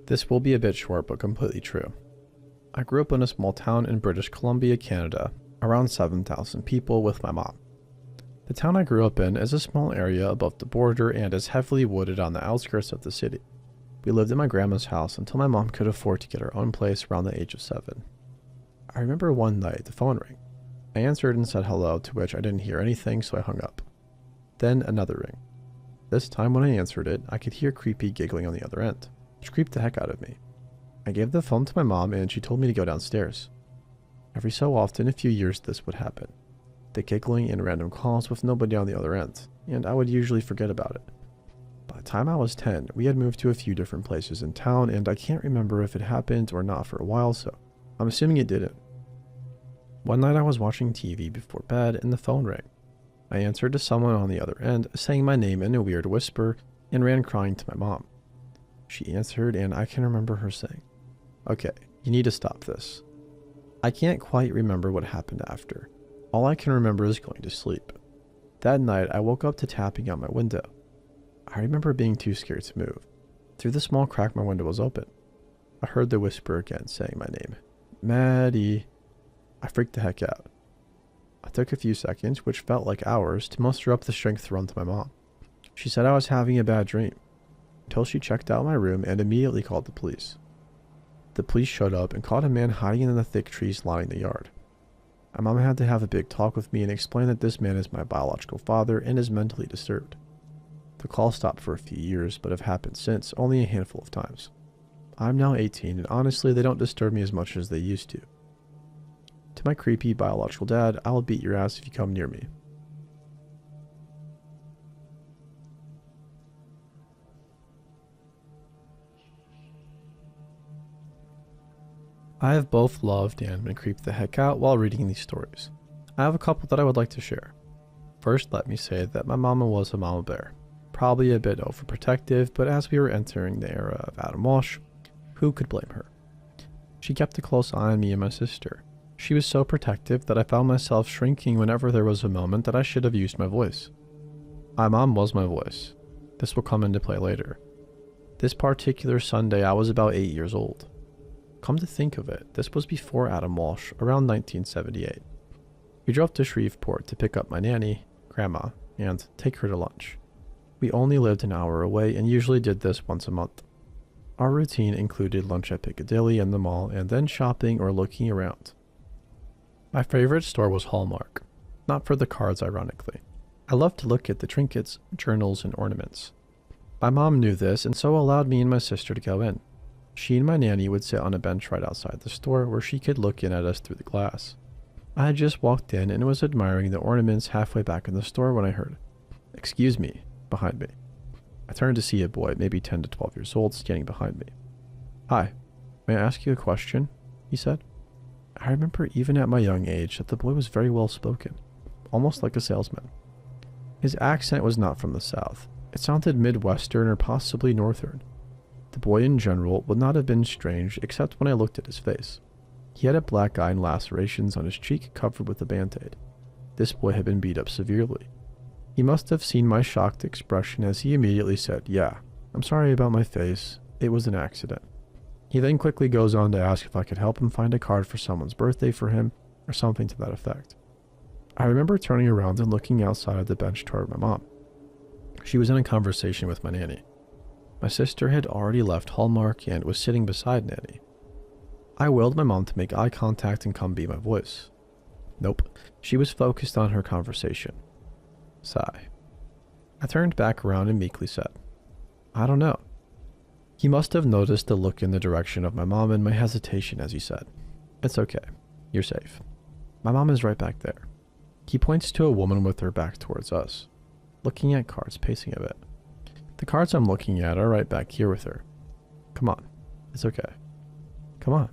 This will be a bit short, but completely true. I grew up in a small town in British Columbia, Canada, around 7,000 people with my mom. The town I grew up in is a small area above the border and is heavily wooded on the outskirts of the city. We lived in my grandma's house until my mom could afford to get her own place around the age of 7. I remember one night the phone rang. I answered and said hello, to which I didn't hear anything, so I hung up. Then another ring. This time when I answered it, I could hear creepy giggling on the other end, which creeped the heck out of me. I gave the phone to my mom and she told me to go downstairs. Every so often, a few years, this would happen. The giggling and random calls with nobody on the other end, and I would usually forget about it. By the time I was 10, we had moved to a few different places in town, and I can't remember if it happened or not for a while, so I'm assuming it didn't. One night I was watching TV before bed and the phone rang. I answered to someone on the other end, saying my name in a weird whisper, and ran crying to my mom. She answered, and I can remember her saying, "Okay, you need to stop this." I can't quite remember what happened after. All I can remember is going to sleep. That night, I woke up to tapping on my window. I remember being too scared to move. Through the small crack, my window was open. I heard the whisper again, saying my name. "Maddie." I freaked the heck out. I took a few seconds, which felt like hours, to muster up the strength to run to my mom. She said I was having a bad dream, until she checked out my room and immediately called the police. The police showed up and caught a man hiding in the thick trees lining the yard. My mom had to have a big talk with me and explain that this man is my biological father and is mentally disturbed. The call stopped for a few years, but have happened since, only a handful of times. I'm now 18, and honestly, they don't disturb me as much as they used to. To my creepy biological dad, I'll beat your ass if you come near me. I have both loved and been creeped the heck out while reading these stories. I have a couple that I would like to share. First, let me say that my mama was a mama bear. Probably a bit overprotective, but as we were entering the era of Adam Walsh, who could blame her? She kept a close eye on me and my sister. She was so protective that I found myself shrinking whenever there was a moment that I should have used my voice. My mom was my voice. This will come into play later. This particular Sunday, I was about 8 years old. Come to think of it, this was before Adam Walsh, around 1978. We drove to Shreveport to pick up my nanny, Grandma, and take her to lunch. We only lived an hour away and usually did this once a month. Our routine included lunch at Piccadilly and the mall, and then shopping or looking around. My favorite store was Hallmark, not for the cards ironically. I loved to look at the trinkets, journals, and ornaments. My mom knew this and so allowed me and my sister to go in. She and my nanny would sit on a bench right outside the store where she could look in at us through the glass. I had just walked in and was admiring the ornaments halfway back in the store when I heard, "Excuse me," behind me. I turned to see a boy, maybe 10 to 12 years old, standing behind me. "Hi, may I ask you a question?" he said. I remember even at my young age that the boy was very well spoken, almost like a salesman. His accent was not from the South. It sounded Midwestern or possibly Northern. The boy in general would not have been strange except when I looked at his face. He had a black eye and lacerations on his cheek covered with a band-aid. This boy had been beat up severely. He must have seen my shocked expression as he immediately said, "Yeah, I'm sorry about my face. It was an accident." He then quickly goes on to ask if I could help him find a card for someone's birthday for him or something to that effect. I remember turning around and looking outside of the bench toward my mom. She was in a conversation with my nanny. My sister had already left Hallmark and was sitting beside Nanny. I willed my mom to make eye contact and come be my voice. Nope, she was focused on her conversation. Sigh. I turned back around and meekly said, "I don't know." He must have noticed the look in the direction of my mom and my hesitation as he said, "It's okay. You're safe. My mom is right back there." He points to a woman with her back towards us, looking at cards, pacing a bit. "The cards I'm looking at are right back here with her. Come on. It's okay. Come on."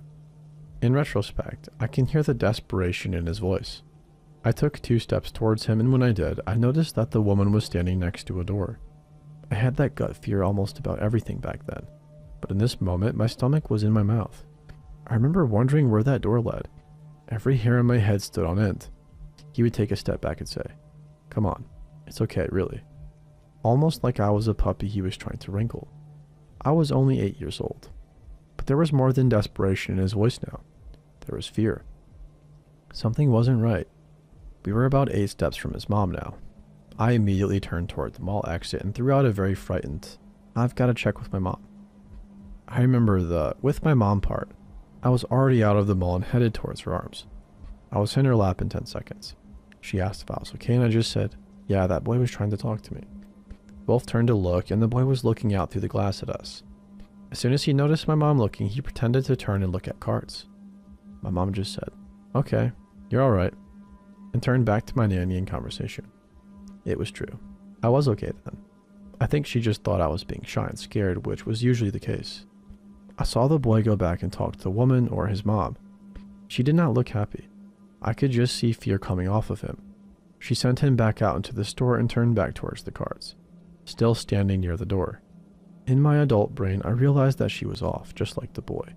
In retrospect, I can hear the desperation in his voice. I took 2 steps towards him, and when I did, I noticed that the woman was standing next to a door. I had that gut fear almost about everything back then, but in this moment, my stomach was in my mouth. I remember wondering where that door led. Every hair on my head stood on end. He would take a step back and say, "Come on, it's okay, really." Almost like I was a puppy he was trying to wrinkle. I was only 8 years old. There was more than desperation in his voice now. There was fear. Something wasn't right. We were about 8 steps from his mom now. I immediately turned toward the mall exit and threw out a very frightened, "I've got to check with my mom." I remember the "with my mom" part. I was already out of the mall and headed towards her arms. I was in her lap in 10 seconds. She asked if I was okay and I just said, "Yeah, that boy was trying to talk to me." Both turned to look and the boy was looking out through the glass at us. As soon as he noticed my mom looking, he pretended to turn and look at cards. My mom just said, "Okay, you're alright," and turned back to my nanny in conversation. It was true. I was okay then. I think she just thought I was being shy and scared, which was usually the case. I saw the boy go back and talk to the woman or his mom. She did not look happy. I could just see fear coming off of him. She sent him back out into the store and turned back towards the cards, still standing near the door. In my adult brain, I realized that she was off, just like the boy.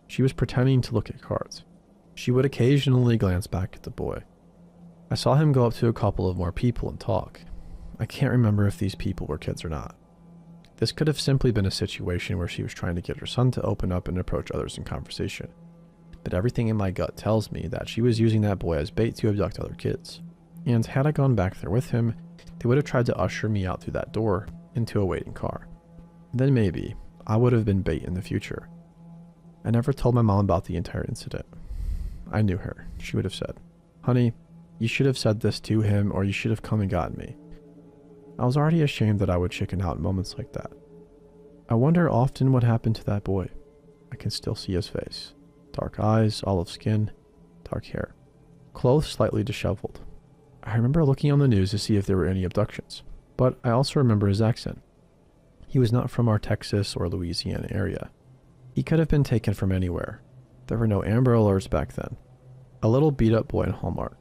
She was pretending to look at cards. She would occasionally glance back at the boy. I saw him go up to a couple of more people and talk. I can't remember if these people were kids or not. This could have simply been a situation where she was trying to get her son to open up and approach others in conversation. But everything in my gut tells me that she was using that boy as bait to abduct other kids. And had I gone back there with him, they would have tried to usher me out through that door into a waiting car. Then maybe I would have been bait in the future. I never told my mom about the entire incident. I knew her. She would have said, "Honey, you should have said this to him, or you should have come and gotten me." I was already ashamed that I would chicken out in moments like that. I wonder often what happened to that boy. I can still see his face. Dark eyes, olive skin, dark hair. Clothes slightly disheveled. I remember looking on the news to see if there were any abductions, but I also remember his accent. He was not from our Texas or Louisiana area. He could have been taken from anywhere. There were no Amber Alerts back then. A little beat-up boy in Hallmark.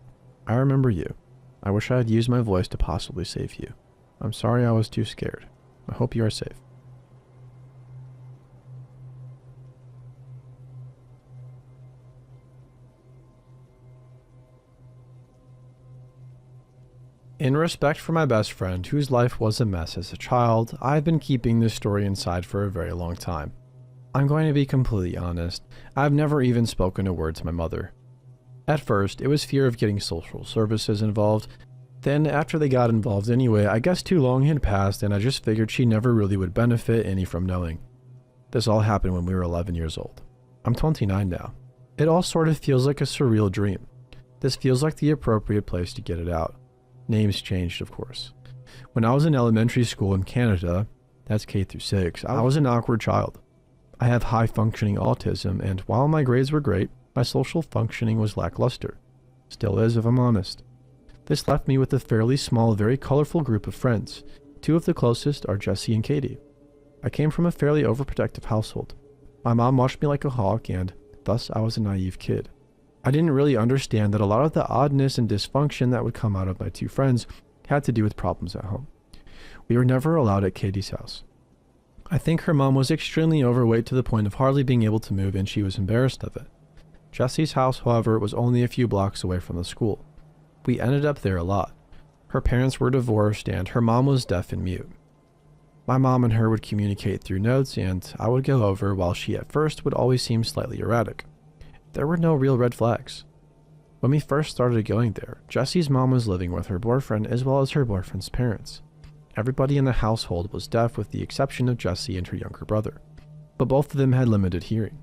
I remember you. I wish I had used my voice to possibly save you. I'm sorry I was too scared. I hope you are safe. In respect for my best friend, whose life was a mess as a child, I've been keeping this story inside for a very long time. I'm going to be completely honest, I've never even spoken a word to my mother. At first, it was fear of getting social services involved. Then, after they got involved anyway, I guess too long had passed and I just figured she never really would benefit any from knowing. This all happened when we were 11 years old. I'm 29 now. It all sort of feels like a surreal dream. This feels like the appropriate place to get it out. Names changed, of course. When I was in elementary school in Canada, that's K through 6, I was an awkward child. I have high-functioning autism, and while my grades were great, my social functioning was lackluster. Still is, if I'm honest. This left me with a fairly small, very colorful group of friends. 2 of the closest are Jesse and Katie. I came from a fairly overprotective household. My mom watched me like a hawk, and thus I was a naive kid. I didn't really understand that a lot of the oddness and dysfunction that would come out of my 2 friends had to do with problems at home. We were never allowed at Katie's house. I think her mom was extremely overweight to the point of hardly being able to move, and she was embarrassed of it. Jesse's house, however, was only a few blocks away from the school. We ended up there a lot. Her parents were divorced, and her mom was deaf and mute. My mom and her would communicate through notes, and I would go over while she at first would always seem slightly erratic. There were no real red flags. When we first started going there, Jesse's mom was living with her boyfriend as well as her boyfriend's parents. Everybody in the household was deaf with the exception of Jesse and her younger brother, but both of them had limited hearing.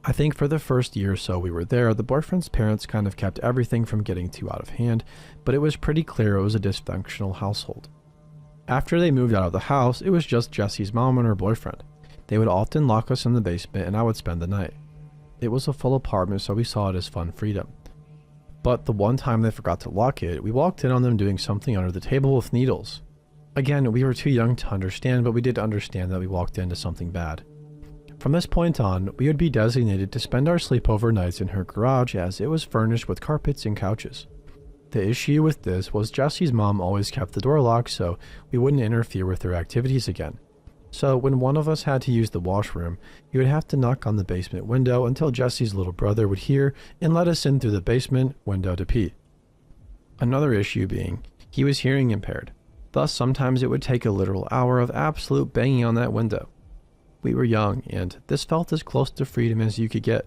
I think for the first year or so we were there, the boyfriend's parents kind of kept everything from getting too out of hand, but it was pretty clear it was a dysfunctional household. After they moved out of the house, it was just Jesse's mom and her boyfriend. They would often lock us in the basement and I would spend the night. It was a full apartment, so we saw it as fun freedom. But the one time they forgot to lock it, we walked in on them doing something under the table with needles. Again, we were too young to understand, but we did understand that we walked into something bad. From this point on, we would be designated to spend our sleepover nights in her garage as it was furnished with carpets and couches. The issue with this was Jesse's mom always kept the door locked so we wouldn't interfere with her activities again. So when one of us had to use the washroom, he would have to knock on the basement window until Jesse's little brother would hear and let us in through the basement window to pee. Another issue being, he was hearing impaired. Thus sometimes it would take a literal hour of absolute banging on that window. We were young, and this felt as close to freedom as you could get.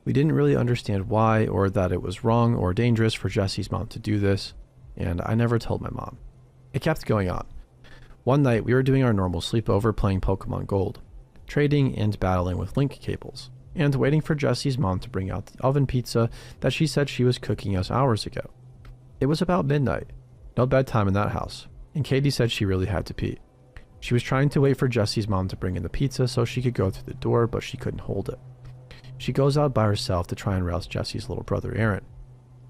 We didn't really understand why or that it was wrong or dangerous for Jesse's mom to do this, and I never told my mom. It kept going on. One night, we were doing our normal sleepover playing Pokemon Gold, trading and battling with link cables, and waiting for Jesse's mom to bring out the oven pizza that she said she was cooking us hours ago. It was about midnight. No bedtime in that house, and Katie said she really had to pee. She was trying to wait for Jesse's mom to bring in the pizza so she could go through the door, but she couldn't hold it. She goes out by herself to try and rouse Jesse's little brother Aaron.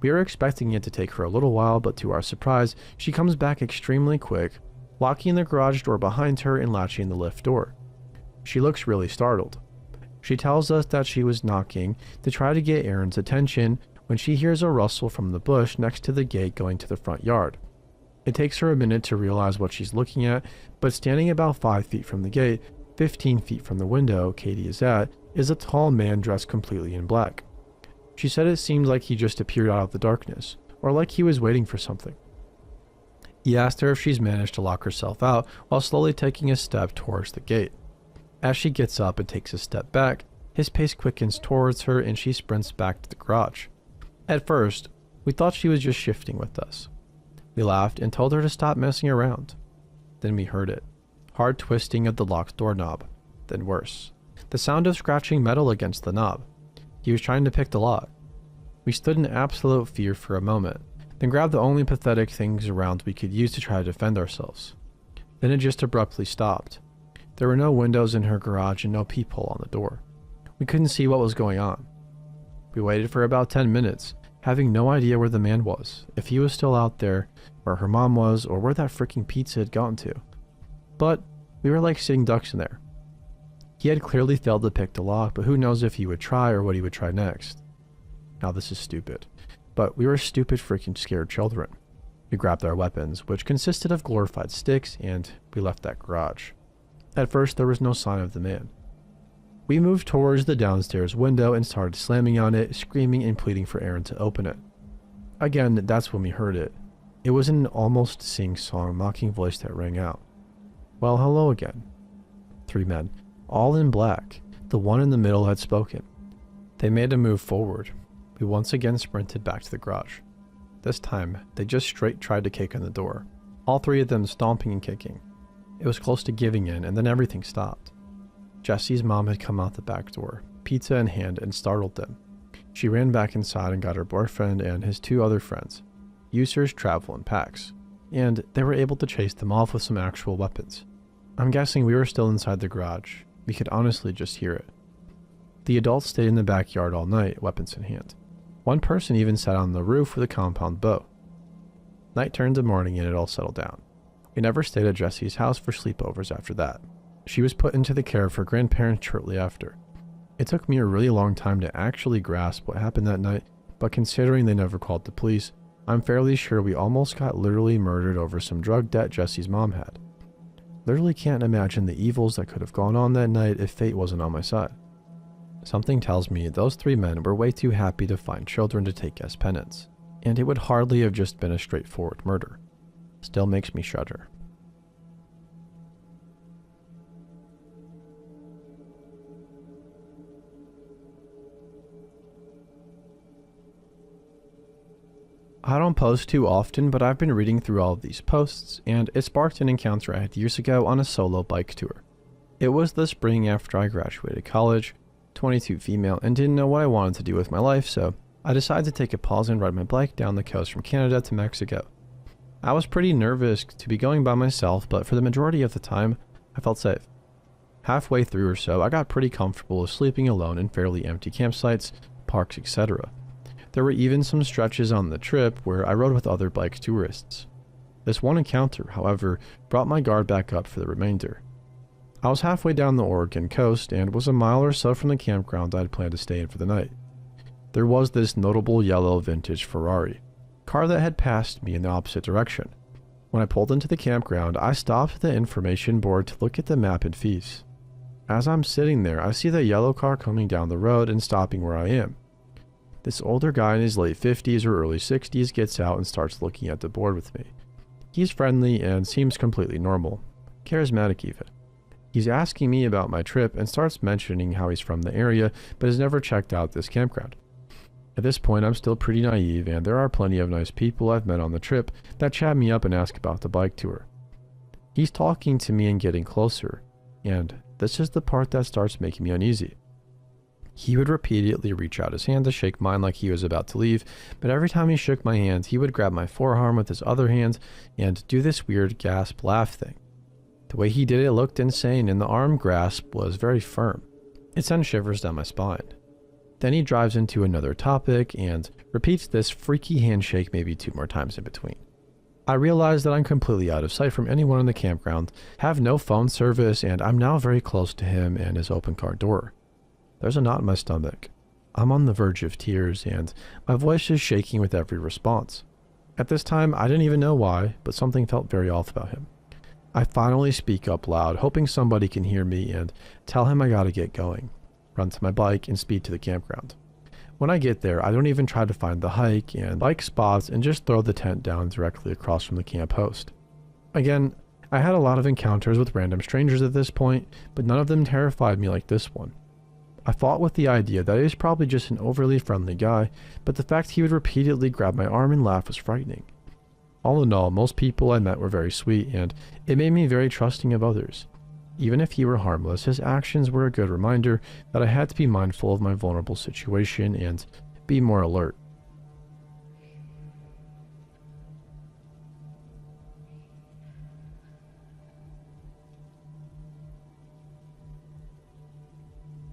We were expecting it to take her a little while, but to our surprise, she comes back extremely quick, locking the garage door behind her and latching the lift door. She looks really startled. She tells us that she was knocking to try to get Aaron's attention when she hears a rustle from the bush next to the gate going to the front yard. It takes her a minute to realize what she's looking at, but standing about 5 feet from the gate, 15 feet from the window Katie is at, is a tall man dressed completely in black. She said it seemed like he just appeared out of the darkness, or like he was waiting for something. He asked her if she's managed to lock herself out while slowly taking a step towards the gate. As she gets up and takes a step back, his pace quickens towards her and she sprints back to the garage. At first, we thought she was just shifting with us. We laughed and told her to stop messing around. Then we heard it. Hard twisting of the locked doorknob. Then worse. The sound of scratching metal against the knob. He was trying to pick the lock. We stood in absolute fear for a moment, then grabbed the only pathetic things around we could use to try to defend ourselves. Then it just abruptly stopped. There were no windows in her garage and no peephole on the door. We couldn't see what was going on. We waited for about 10 minutes, having no idea where the man was, if he was still out there, where her mom was, or where that freaking pizza had gotten to. But we were like sitting ducks in there. He had clearly failed to pick the lock, but who knows if he would try or what he would try next. Now this is stupid, but we were stupid freaking scared children. We grabbed our weapons, which consisted of glorified sticks, and we left that garage. At first there was no sign of the man. We moved towards the downstairs window and started slamming on it, screaming and pleading for Aaron to open it. Again, that's when we heard it. It was an almost sing-song mocking voice that rang out. Well, hello again. 3 men. All in black. The one in the middle had spoken. They made a move forward. We once again sprinted back to the garage. This time, they just straight tried to kick in the door. All 3 of them stomping and kicking. It was close to giving in, and then everything stopped. Jesse's mom had come out the back door, pizza in hand, and startled them. She ran back inside and got her boyfriend and his 2 other friends. Users travel in packs, and they were able to chase them off with some actual weapons. I'm guessing we were still inside the garage. We could honestly just hear it. The adults stayed in the backyard all night, weapons in hand. One person even sat on the roof with a compound bow. Night turned to morning and it all settled down. We never stayed at Jesse's house for sleepovers after that. She was put into the care of her grandparents shortly after. It took me a really long time to actually grasp what happened that night, but considering they never called the police, I'm fairly sure we almost got literally murdered over some drug debt Jesse's mom had. Literally can't imagine the evils that could have gone on that night if fate wasn't on my side. Something tells me those 3 men were way too happy to find children to take as penance, and it would hardly have just been a straightforward murder. Still makes me shudder. I don't post too often, but I've been reading through all of these posts, and it sparked an encounter I had years ago on a solo bike tour. It was the spring after I graduated college, 22 female, and didn't know what I wanted to do with my life, so I decided to take a pause and ride my bike down the coast from Canada to Mexico. I was pretty nervous to be going by myself, but for the majority of the time, I felt safe. Halfway through or so, I got pretty comfortable with sleeping alone in fairly empty campsites, parks, etc. There were even some stretches on the trip where I rode with other bike tourists. This one encounter, however, brought my guard back up for the remainder. I was halfway down the Oregon coast and was a mile or so from the campground I'd planned to stay in for the night. There was this notable yellow vintage Ferrari, car that had passed me in the opposite direction. When I pulled into the campground, I stopped at the information board to look at the map and fees. As I'm sitting there, I see the yellow car coming down the road and stopping where I am. This older guy in his late 50s or early 60s gets out and starts looking at the board with me. He's friendly and seems completely normal, charismatic even. He's asking me about my trip and starts mentioning how he's from the area but has never checked out this campground. At this point, I'm still pretty naive, and there are plenty of nice people I've met on the trip that chat me up and ask about the bike tour. He's talking to me and getting closer, and this is the part that starts making me uneasy. He would repeatedly reach out his hand to shake mine like he was about to leave, but every time he shook my hand, he would grab my forearm with his other hand and do this weird gasp laugh thing. The way he did it looked insane, and the arm grasp was very firm. It sent shivers down my spine. Then he drives into another topic and repeats this freaky handshake maybe 2 more times in between. I realize that I'm completely out of sight from anyone in the campground, have no phone service, and I'm now very close to him and his open car door. There's a knot in my stomach. I'm on the verge of tears, and my voice is shaking with every response. At this time, I didn't even know why, but something felt very off about him. I finally speak up loud, hoping somebody can hear me, and tell him I gotta get going. Run to my bike and speed to the campground. When I get there, I don't even try to find the hike and bike spots and just throw the tent down directly across from the camp host. Again, I had a lot of encounters with random strangers at this point, but none of them terrified me like this one. I fought with the idea that he was probably just an overly friendly guy, but the fact he would repeatedly grab my arm and laugh was frightening. All in all, most people I met were very sweet, and it made me very trusting of others. Even if he were harmless, his actions were a good reminder that I had to be mindful of my vulnerable situation and be more alert.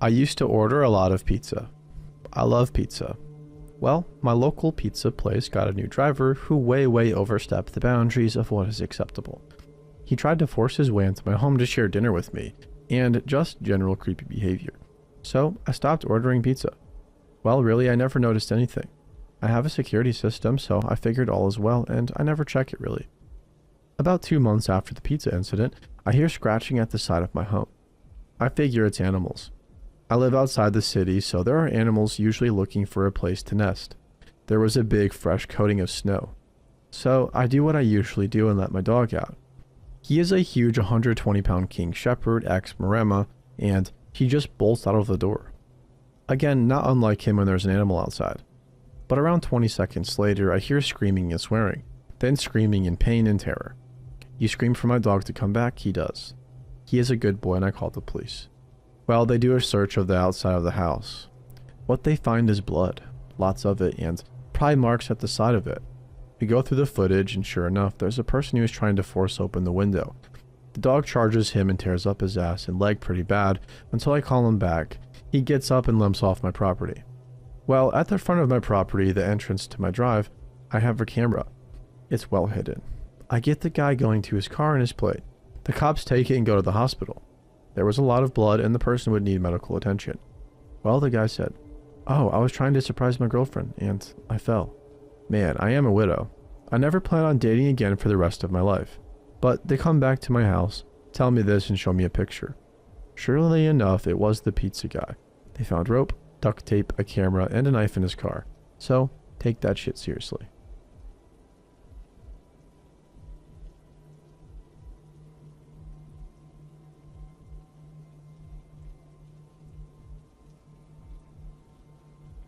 I used to order a lot of pizza. I love pizza. Well, my local pizza place got a new driver who way overstepped the boundaries of what is acceptable. He tried to force his way into my home to share dinner with me, and just general creepy behavior. So I stopped ordering pizza. Well, really, I never noticed anything. I have a security system, so I figured all is well, and I never check it really. About 2 months after the pizza incident, I hear scratching at the side of my home. I figure it's animals. I live outside the city, so there are animals usually looking for a place to nest. There was a big fresh coating of snow. So I do what I usually do and let my dog out. He is a huge 120-pound King Shepherd ex-Maremma, and he just bolts out of the door. Again, not unlike him when there's an animal outside. But around 20 seconds later, I hear screaming and swearing, then screaming in pain and terror. You scream for my dog to come back, he does. He is a good boy, and I call the police. Well, they do a search of the outside of the house. What they find is blood, lots of it, and pry marks at the side of it. We go through the footage, and sure enough, there's a person who is trying to force open the window. The dog charges him and tears up his ass and leg pretty bad until I call him back. He gets up and limps off my property. Well, at the front of my property, the entrance to my drive, I have a camera. It's well hidden. I get the guy going to his car and his plate. The cops take it and go to the hospital. There was a lot of blood and the person would need medical attention. Well, the guy said, "Oh, I was trying to surprise my girlfriend and I fell. Man, I am a widow. I never plan on dating again for the rest of my life." But they come back to my house, tell me this and show me a picture. Surely enough, it was the pizza guy. They found rope, duct tape, a camera, and a knife in his car. So, take that shit seriously.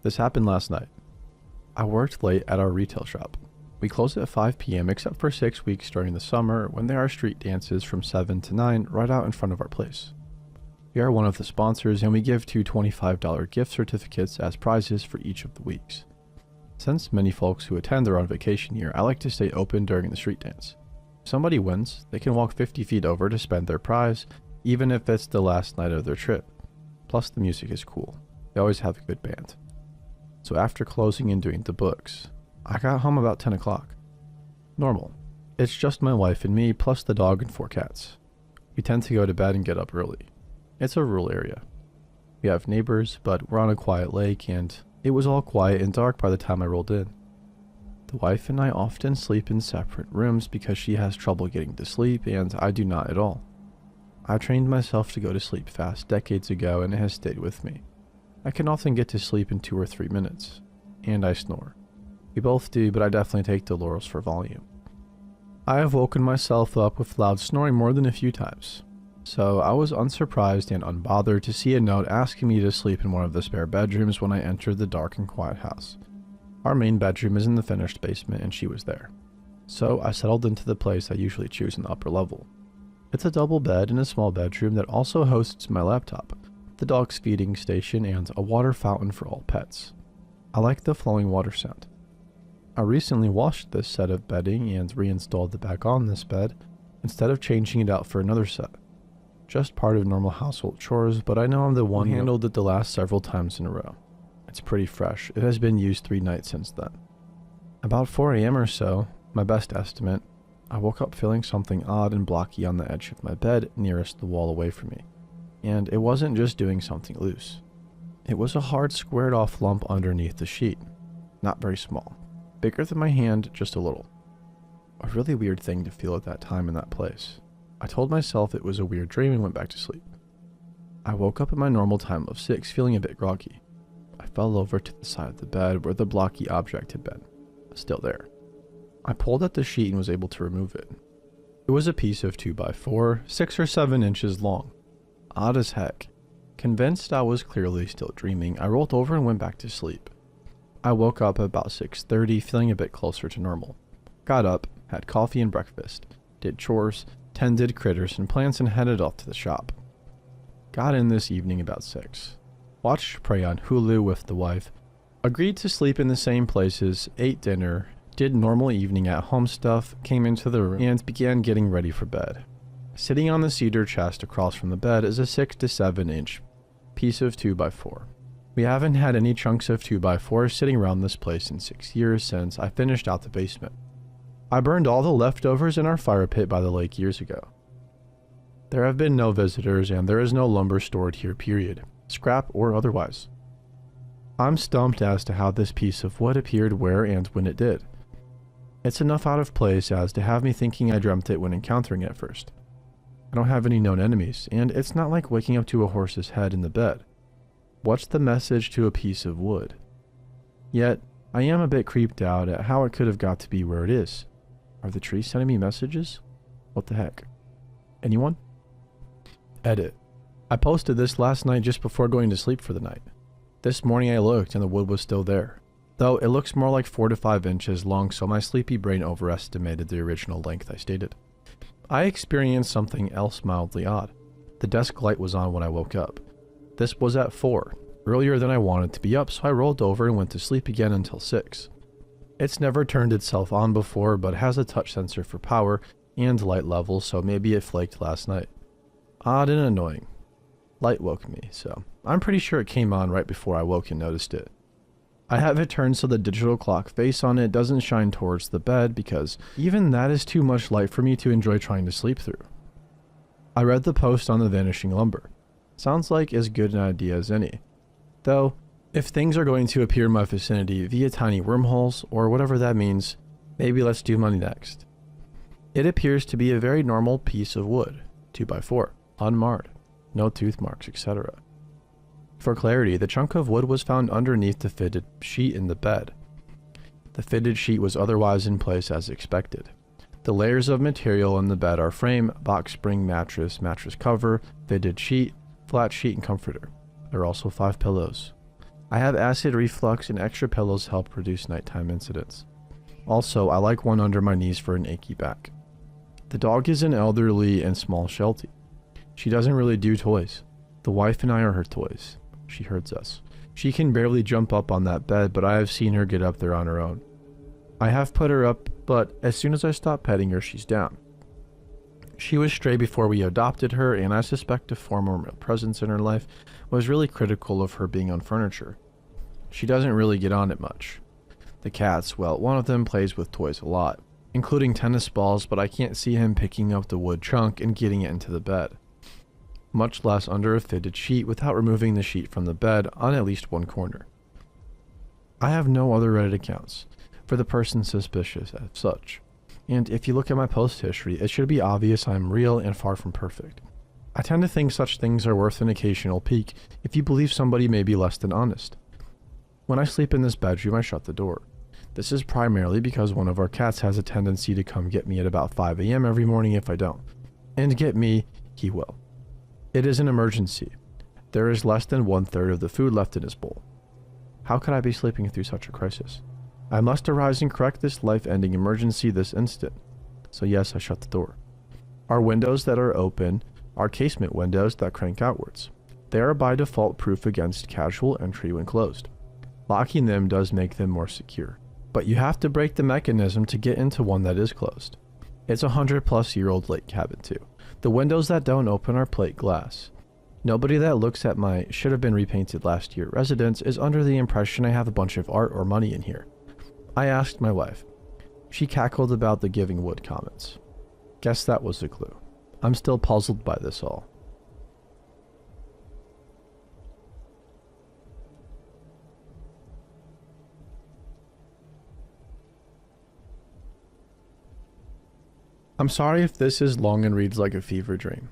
This happened last night. I worked late at our retail shop. We close at 5 p.m. except for 6 weeks during the summer when there are street dances from 7 to 9 right out in front of our place. We are one of the sponsors and we give 2 $25 gift certificates as prizes for each of the weeks. Since many folks who attend are on vacation here, I like to stay open during the street dance. If somebody wins, they can walk 50 feet over to spend their prize, even if it's the last night of their trip. Plus the music is cool. They always have a good band. So after closing and doing the books, I got home about 10 o'clock. Normal. It's just my wife and me plus the dog and 4 cats. We tend to go to bed and get up early. It's a rural area. We have neighbors, but we're on a quiet lake and it was all quiet and dark by the time I rolled in. The wife and I often sleep in separate rooms because she has trouble getting to sleep and I do not at all. I trained myself to go to sleep fast decades ago and it has stayed with me. I can often get to sleep in 2 or 3 minutes, and I snore. We both do, but I definitely take the laurels for volume. I have woken myself up with loud snoring more than a few times. So I was unsurprised and unbothered to see a note asking me to sleep in one of the spare bedrooms when I entered the dark and quiet house. Our main bedroom is in the finished basement and she was there. So I settled into the place I usually choose in the upper level. It's a double bed in a small bedroom that also hosts my laptop, the dog's feeding station, and a water fountain for all pets. I like the flowing water sound. I recently washed this set of bedding and reinstalled it back on this bed instead of changing it out for another set. Just part of normal household chores, but I know I'm the one who handled it the last several times in a row. It's pretty fresh. It has been used 3 nights since then. About 4 a.m. or so, my best estimate, I woke up feeling something odd and blocky on the edge of my bed nearest the wall away from me. And it wasn't just doing something loose. It was a hard squared off lump underneath the sheet. Not very small. Bigger than my hand, just a little. A really weird thing to feel at that time in that place. I told myself it was a weird dream and went back to sleep. I woke up at my normal time of 6 feeling a bit groggy. I fell over to the side of the bed where the blocky object had been. Still there. I pulled at the sheet and was able to remove it. It was a piece of 2x4, 6 or 7 inches long. Odd as heck. Convinced I was clearly still dreaming, I rolled over and went back to sleep. I woke up at about 6:30 feeling a bit closer to normal. Got up, had coffee and breakfast, did chores, tended critters and plants and headed off to the shop. Got in this evening about 6. Watched Prey on Hulu with the wife. Agreed to sleep in the same places, ate dinner, did normal evening at home stuff, came into the room, and began getting ready for bed. Sitting on the cedar chest across from the bed is a 6 to 7 inch piece of 2x4. We haven't had any chunks of 2x4 sitting around this place in 6 years since I finished out the basement. I burned all the leftovers in our fire pit by the lake years ago. There have been no visitors and there is no lumber stored here, period, scrap or otherwise. I'm stumped as to how this piece of wood appeared where and when it did. It's enough out of place as to have me thinking I dreamt it when encountering it first. I don't have any known enemies, and it's not like waking up to a horse's head in the bed. What's the message to a piece of wood? Yet, I am a bit creeped out at how it could have got to be where it is. Are the trees sending me messages? What the heck? Anyone? Edit. I posted this last night just before going to sleep for the night. This morning I looked and the wood was still there, though it looks more like 4 to 5 inches long, so my sleepy brain overestimated the original length I stated. I experienced something else mildly odd. The desk light was on when I woke up. This was at 4, earlier than I wanted to be up, so I rolled over and went to sleep again until 6. It's never turned itself on before, but has a touch sensor for power and light levels, so maybe it flaked last night. Odd and annoying. Light woke me, so I'm pretty sure it came on right before I woke and noticed it. I have it turned so the digital clock face on it doesn't shine towards the bed because even that is too much light for me to enjoy trying to sleep through. I read the post on the vanishing lumber. Sounds like as good an idea as any. Though, if things are going to appear in my vicinity via tiny wormholes, or whatever that means, maybe let's do money next. It appears to be a very normal piece of wood, 2x4, unmarred, no tooth marks, etc. For clarity, the chunk of wood was found underneath the fitted sheet in the bed. The fitted sheet was otherwise in place as expected. The layers of material in the bed are frame, box spring, mattress, mattress cover, fitted sheet, flat sheet, and comforter. There are also 5 pillows. I have acid reflux and extra pillows help reduce nighttime incidents. Also, I like one under my knees for an achy back. The dog is an elderly and small Sheltie. She doesn't really do toys. The wife and I are her toys. She herds us. She can barely jump up on that bed, but I have seen her get up there on her own. I have put her up, but as soon as I stop petting her, she's down. She was stray before we adopted her, and I suspect a former male presence in her life was really critical of her being on furniture. She doesn't really get on it much. The cats, well, one of them plays with toys a lot, including tennis balls, but I can't see him picking up the wood chunk and getting it into the bed. Much less under a fitted sheet without removing the sheet from the bed on at least one corner. I have no other Reddit accounts for the person suspicious as such, and if you look at my post history, it should be obvious I'm real and far from perfect. I tend to think such things are worth an occasional peek if you believe somebody may be less than honest. When I sleep in this bedroom, I shut the door. This is primarily because one of our cats has a tendency to come get me at about 5 a.m. every morning if I don't. And get me, he will. It is an emergency. There is less than 1/3 of the food left in his bowl. How could I be sleeping through such a crisis? I must arise and correct this life-ending emergency this instant. So yes, I shut the door. Our windows that are open are casement windows that crank outwards. They are by default proof against casual entry when closed. Locking them does make them more secure, but you have to break the mechanism to get into one that is closed. It's a 100-plus-year-old lake cabin too. The windows that don't open are plate glass. Nobody that looks at my should have been repainted last year residence is under the impression I have a bunch of art or money in here. I asked my wife. She cackled about the giving wood comments. Guess that was the clue. I'm still puzzled by this all. I'm sorry if this is long and reads like a fever dream.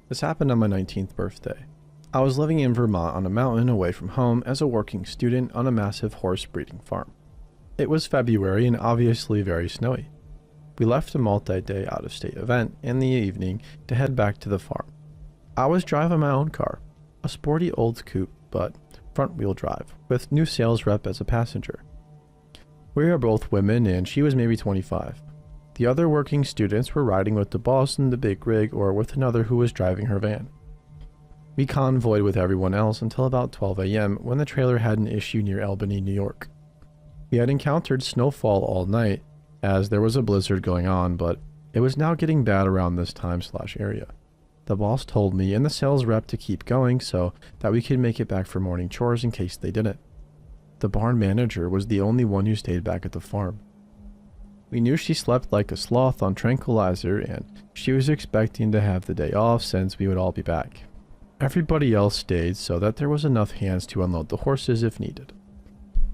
This happened on my 19th birthday. I was living in Vermont on a mountain away from home as a working student on a massive horse breeding farm. It was February and obviously very snowy. We left a multi-day out-of-state event in the evening to head back to the farm. I was driving my own car, a sporty old coupe but front-wheel drive, with new sales rep as a passenger. We are both women and she was maybe 25. The other working students were riding with the boss in the big rig or with another who was driving her van. We convoyed with everyone else until about 12 a.m. when the trailer had an issue near Albany, New York. We had encountered snowfall all night as there was a blizzard going on, but it was now getting bad around this time/area. The boss told me and the sales rep to keep going so that we could make it back for morning chores in case they didn't. The barn manager was the only one who stayed back at the farm. We knew she slept like a sloth on tranquilizer and she was expecting to have the day off since we would all be back. Everybody else stayed so that there was enough hands to unload the horses if needed.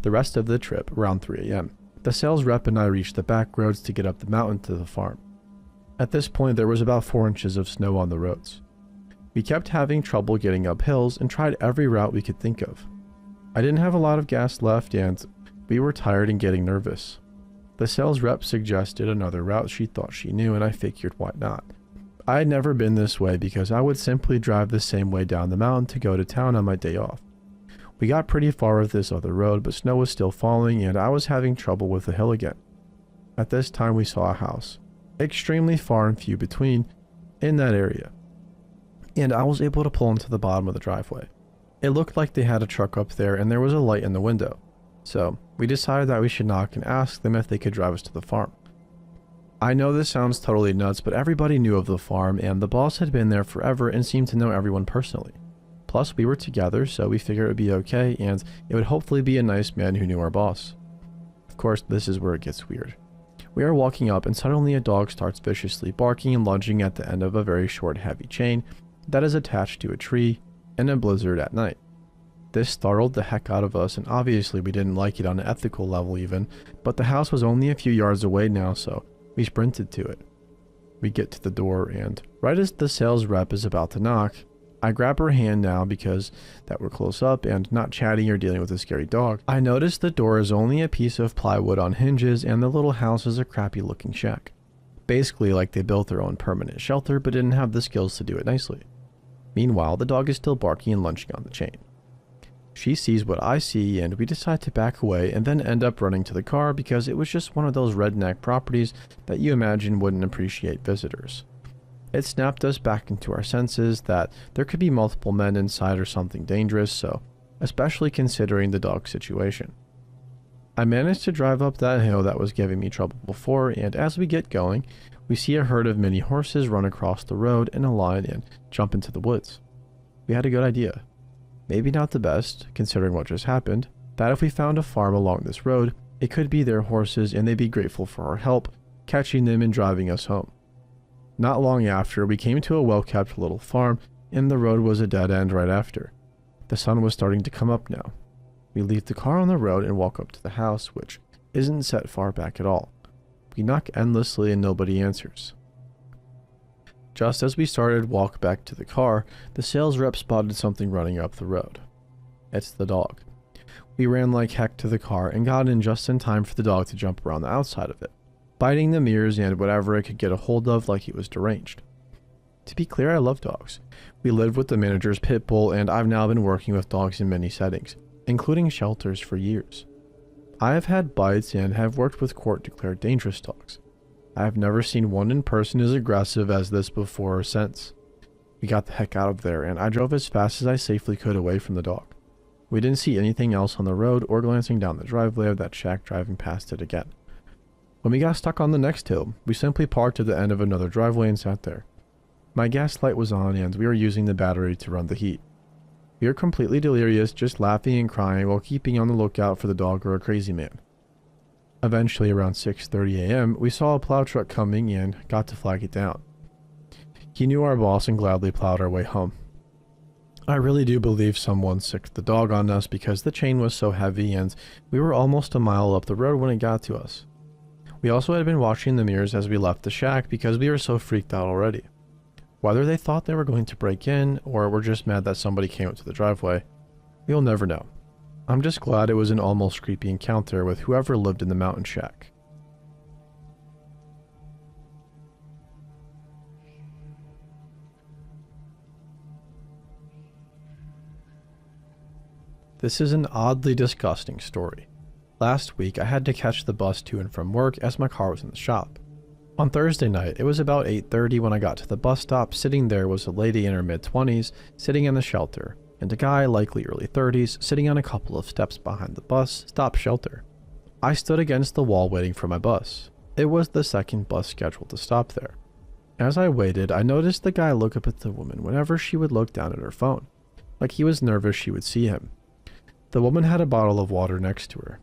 The rest of the trip, around 3 a.m., the sales rep and I reached the back roads to get up the mountain to the farm. At this point there was about 4 inches of snow on the roads. We kept having trouble getting up hills and tried every route we could think of. I didn't have a lot of gas left and we were tired and getting nervous. The sales rep suggested another route she thought she knew and I figured why not. I had never been this way because I would simply drive the same way down the mountain to go to town on my day off. We got pretty far with this other road, but snow was still falling and I was having trouble with the hill again. At this time we saw a house, extremely far and few between, in that area. And I was able to pull into the bottom of the driveway. It looked like they had a truck up there and there was a light in the window. So we decided that we should knock and ask them if they could drive us to the farm. I know this sounds totally nuts, but everybody knew of the farm and the boss had been there forever and seemed to know everyone personally. Plus we were together, so we figured it would be okay and it would hopefully be a nice man who knew our boss. Of course, this is where it gets weird. We are walking up and suddenly a dog starts viciously barking and lunging at the end of a very short heavy chain that is attached to a tree in a blizzard at night. This startled the heck out of us and obviously we didn't like it on an ethical level even, but the house was only a few yards away now so we sprinted to it. We get to the door and right as the sales rep is about to knock, I grab her hand now because that we're close up and not chatting or dealing with a scary dog. I notice the door is only a piece of plywood on hinges and the little house is a crappy looking shack. Basically like they built their own permanent shelter but didn't have the skills to do it nicely. Meanwhile, the dog is still barking and lunging on the chain. She sees what I see and we decide to back away and then end up running to the car because it was just one of those redneck properties that you imagine wouldn't appreciate visitors. It snapped us back into our senses that there could be multiple men inside or something dangerous, so especially considering the dog situation. I managed to drive up that hill that was giving me trouble before, and as we get going, we see a herd of mini horses run across the road in a line and jump into the woods. We had a good idea. Maybe not the best, considering what just happened, that if we found a farm along this road, it could be their horses and they'd be grateful for our help, catching them and driving us home. Not long after, we came to a well-kept little farm, and the road was a dead end right after. The sun was starting to come up now. We leave the car on the road and walk up to the house, which isn't set far back at all. We knock endlessly and nobody answers. Just as we started walk back to the car, the sales rep spotted something running up the road. It's the dog. We ran like heck to the car and got in just in time for the dog to jump around the outside of it, biting the mirrors and whatever it could get a hold of like he was deranged. To be clear, I love dogs. We lived with the manager's pit bull, and I've now been working with dogs in many settings, including shelters, for years. I have had bites and have worked with court-declared dangerous dogs. I have never seen one in person as aggressive as this before or since. We got the heck out of there, and I drove as fast as I safely could away from the dog. We didn't see anything else on the road or glancing down the driveway of that shack driving past it again. When we got stuck on the next hill, we simply parked at the end of another driveway and sat there. My gas light was on and we were using the battery to run the heat. We were completely delirious, just laughing and crying while keeping on the lookout for the dog or a crazy man. Eventually, around 6:30 a.m., we saw a plow truck coming and got to flag it down. He knew our boss and gladly plowed our way home. I really do believe someone sicked the dog on us because the chain was so heavy and we were almost a mile up the road when it got to us. We also had been watching the mirrors as we left the shack because we were so freaked out already. Whether they thought they were going to break in or were just mad that somebody came up to the driveway, we'll never know. I'm just glad it was an almost creepy encounter with whoever lived in the mountain shack. This is an oddly disgusting story. Last week, I had to catch the bus to and from work as my car was in the shop. On Thursday night, it was about 8:30 when I got to the bus stop. Sitting there was a lady in her mid-20s sitting in the shelter, and a guy, likely early 30s, sitting on a couple of steps behind the bus stop shelter. I stood against the wall waiting for my bus. It was the second bus scheduled to stop there. As I waited, I noticed the guy look up at the woman whenever she would look down at her phone, like he was nervous she would see him. The woman had a bottle of water next to her.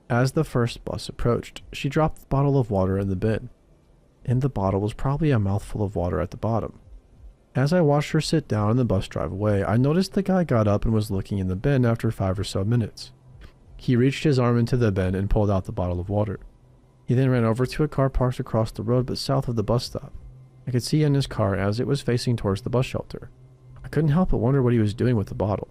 As the first bus approached, she dropped the bottle of water in the bin. In the bottle was probably a mouthful of water at the bottom. As I watched her sit down and the bus drive away, I noticed the guy got up and was looking in the bin after 5 or so minutes. He reached his arm into the bin and pulled out the bottle of water. He then ran over to a car parked across the road but south of the bus stop. I could see in his car as it was facing towards the bus shelter. I couldn't help but wonder what he was doing with the bottle.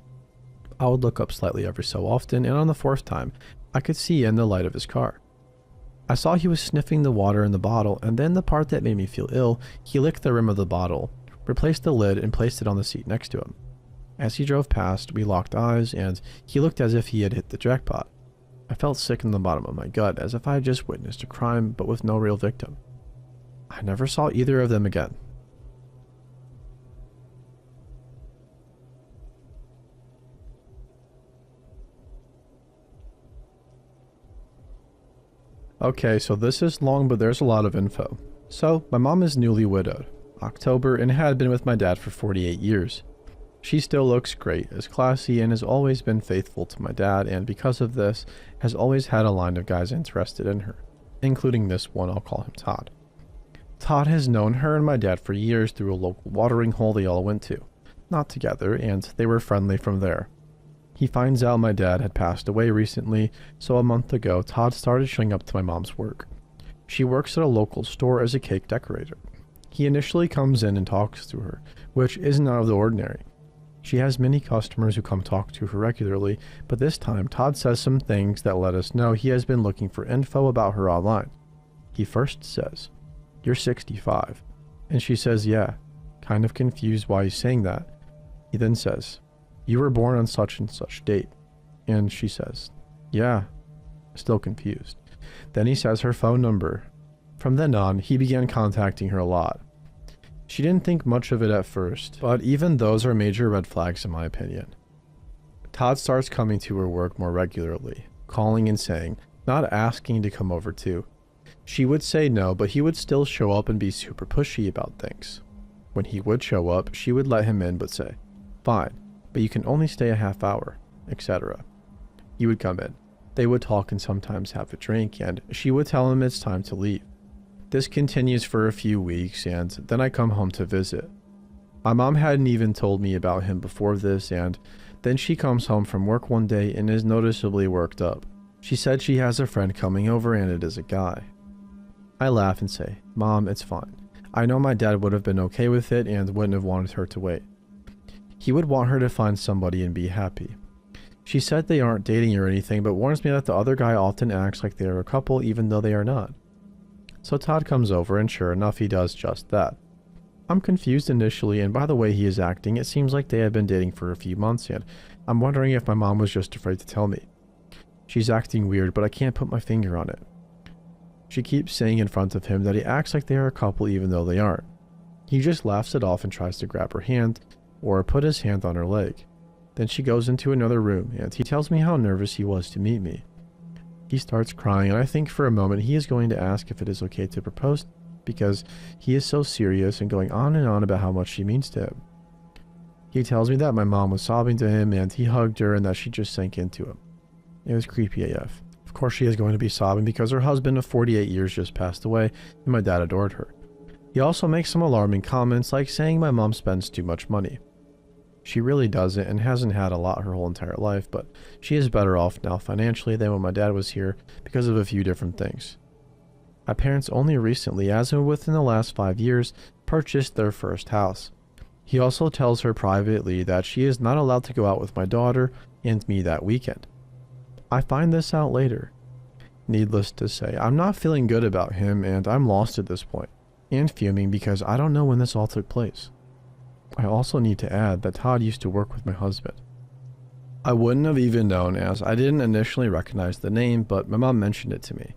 I would look up slightly every so often, and on the fourth time, I could see in the light of his car. I saw he was sniffing the water in the bottle, and then the part that made me feel ill, he licked the rim of the bottle, replaced the lid, and placed it on the seat next to him. As he drove past, we locked eyes, and he looked as if he had hit the jackpot. I felt sick in the bottom of my gut, as if I had just witnessed a crime, but with no real victim. I never saw either of them again. Okay, so this is long, but there's a lot of info. So, my mom is newly widowed, October, and had been with my dad for 48 years. She still looks great, is classy, and has always been faithful to my dad, and because of this, has always had a line of guys interested in her, including this one. I'll call him Todd. Todd has known her and my dad for years through a local watering hole they all went to. Not together, and they were friendly from there. He finds out my dad had passed away recently, so a month ago, Todd started showing up to my mom's work. She works at a local store as a cake decorator. He initially comes in and talks to her, which isn't out of the ordinary. She has many customers who come talk to her regularly, but this time Todd says some things that let us know he has been looking for info about her online. He first says, "You're 65. And she says, "Yeah," kind of confused why he's saying that. He then says, "You were born on such and such date." And she says, "Yeah," still confused. Then he says her phone number. From then on, he began contacting her a lot. She didn't think much of it at first, but even those are major red flags in my opinion. Todd starts coming to her work more regularly, calling and saying, not asking to come over too. She would say no, but he would still show up and be super pushy about things. When he would show up, she would let him in but say, "Fine, but you can only stay a half hour," etc. He would come in. They would talk and sometimes have a drink, and she would tell him it's time to leave. This continues for a few weeks, and then I come home to visit. My mom hadn't even told me about him before this, and then she comes home from work one day and is noticeably worked up. She said she has a friend coming over and it is a guy. I laugh and say, "Mom, it's fine. I know my dad would have been okay with it and wouldn't have wanted her to wait. He would want her to find somebody and be happy." She said they aren't dating or anything, but warns me that the other guy often acts like they are a couple even though they are not. So Todd comes over, and sure enough, he does just that. I'm confused initially, and by the way he is acting, it seems like they have been dating for a few months, and I'm wondering if my mom was just afraid to tell me. She's acting weird, but I can't put my finger on it. She keeps saying in front of him that he acts like they are a couple even though they aren't. He just laughs it off and tries to grab her hand, or put his hand on her leg. Then she goes into another room, and he tells me how nervous he was to meet me. He starts crying, and I think for a moment he is going to ask if it is okay to propose, because he is so serious and going on and on about how much she means to him. He tells me that my mom was sobbing to him, and he hugged her, and that she just sank into him. It was creepy AF. Of course she is going to be sobbing because her husband of 48 years just passed away, and my dad adored her. He also makes some alarming comments like saying my mom spends too much money. She really doesn't and hasn't had a lot her whole entire life, but she is better off now financially than when my dad was here because of a few different things. My parents only recently, as in within the last 5 years, purchased their first house. He also tells her privately that she is not allowed to go out with my daughter and me that weekend. I find this out later. Needless to say, I'm not feeling good about him, and I'm lost at this point, and fuming because I don't know when this all took place. I also need to add that Todd used to work with my husband. I wouldn't have even known as I didn't initially recognize the name, but my mom mentioned it to me.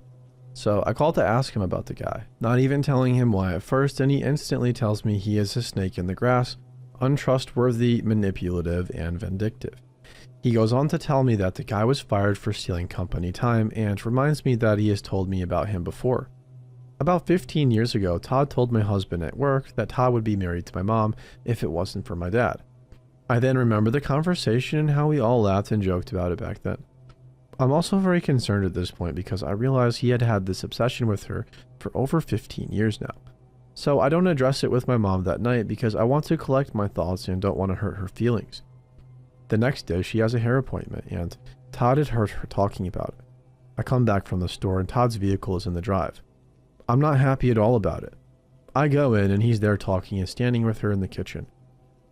So I called to ask him about the guy, not even telling him why at first, and he instantly tells me he is a snake in the grass, untrustworthy, manipulative, and vindictive. He goes on to tell me that the guy was fired for stealing company time and reminds me that he has told me about him before. About 15 years ago, Todd told my husband at work that Todd would be married to my mom if it wasn't for my dad. I then remember the conversation and how we all laughed and joked about it back then. I'm also very concerned at this point because I realize he had had this obsession with her for over 15 years now. So I don't address it with my mom that night because I want to collect my thoughts and don't want to hurt her feelings. The next day, she has a hair appointment, and Todd had heard her talking about it. I come back from the store, and Todd's vehicle is in the drive. I'm not happy at all about it. I go in, and he's there talking and standing with her in the kitchen.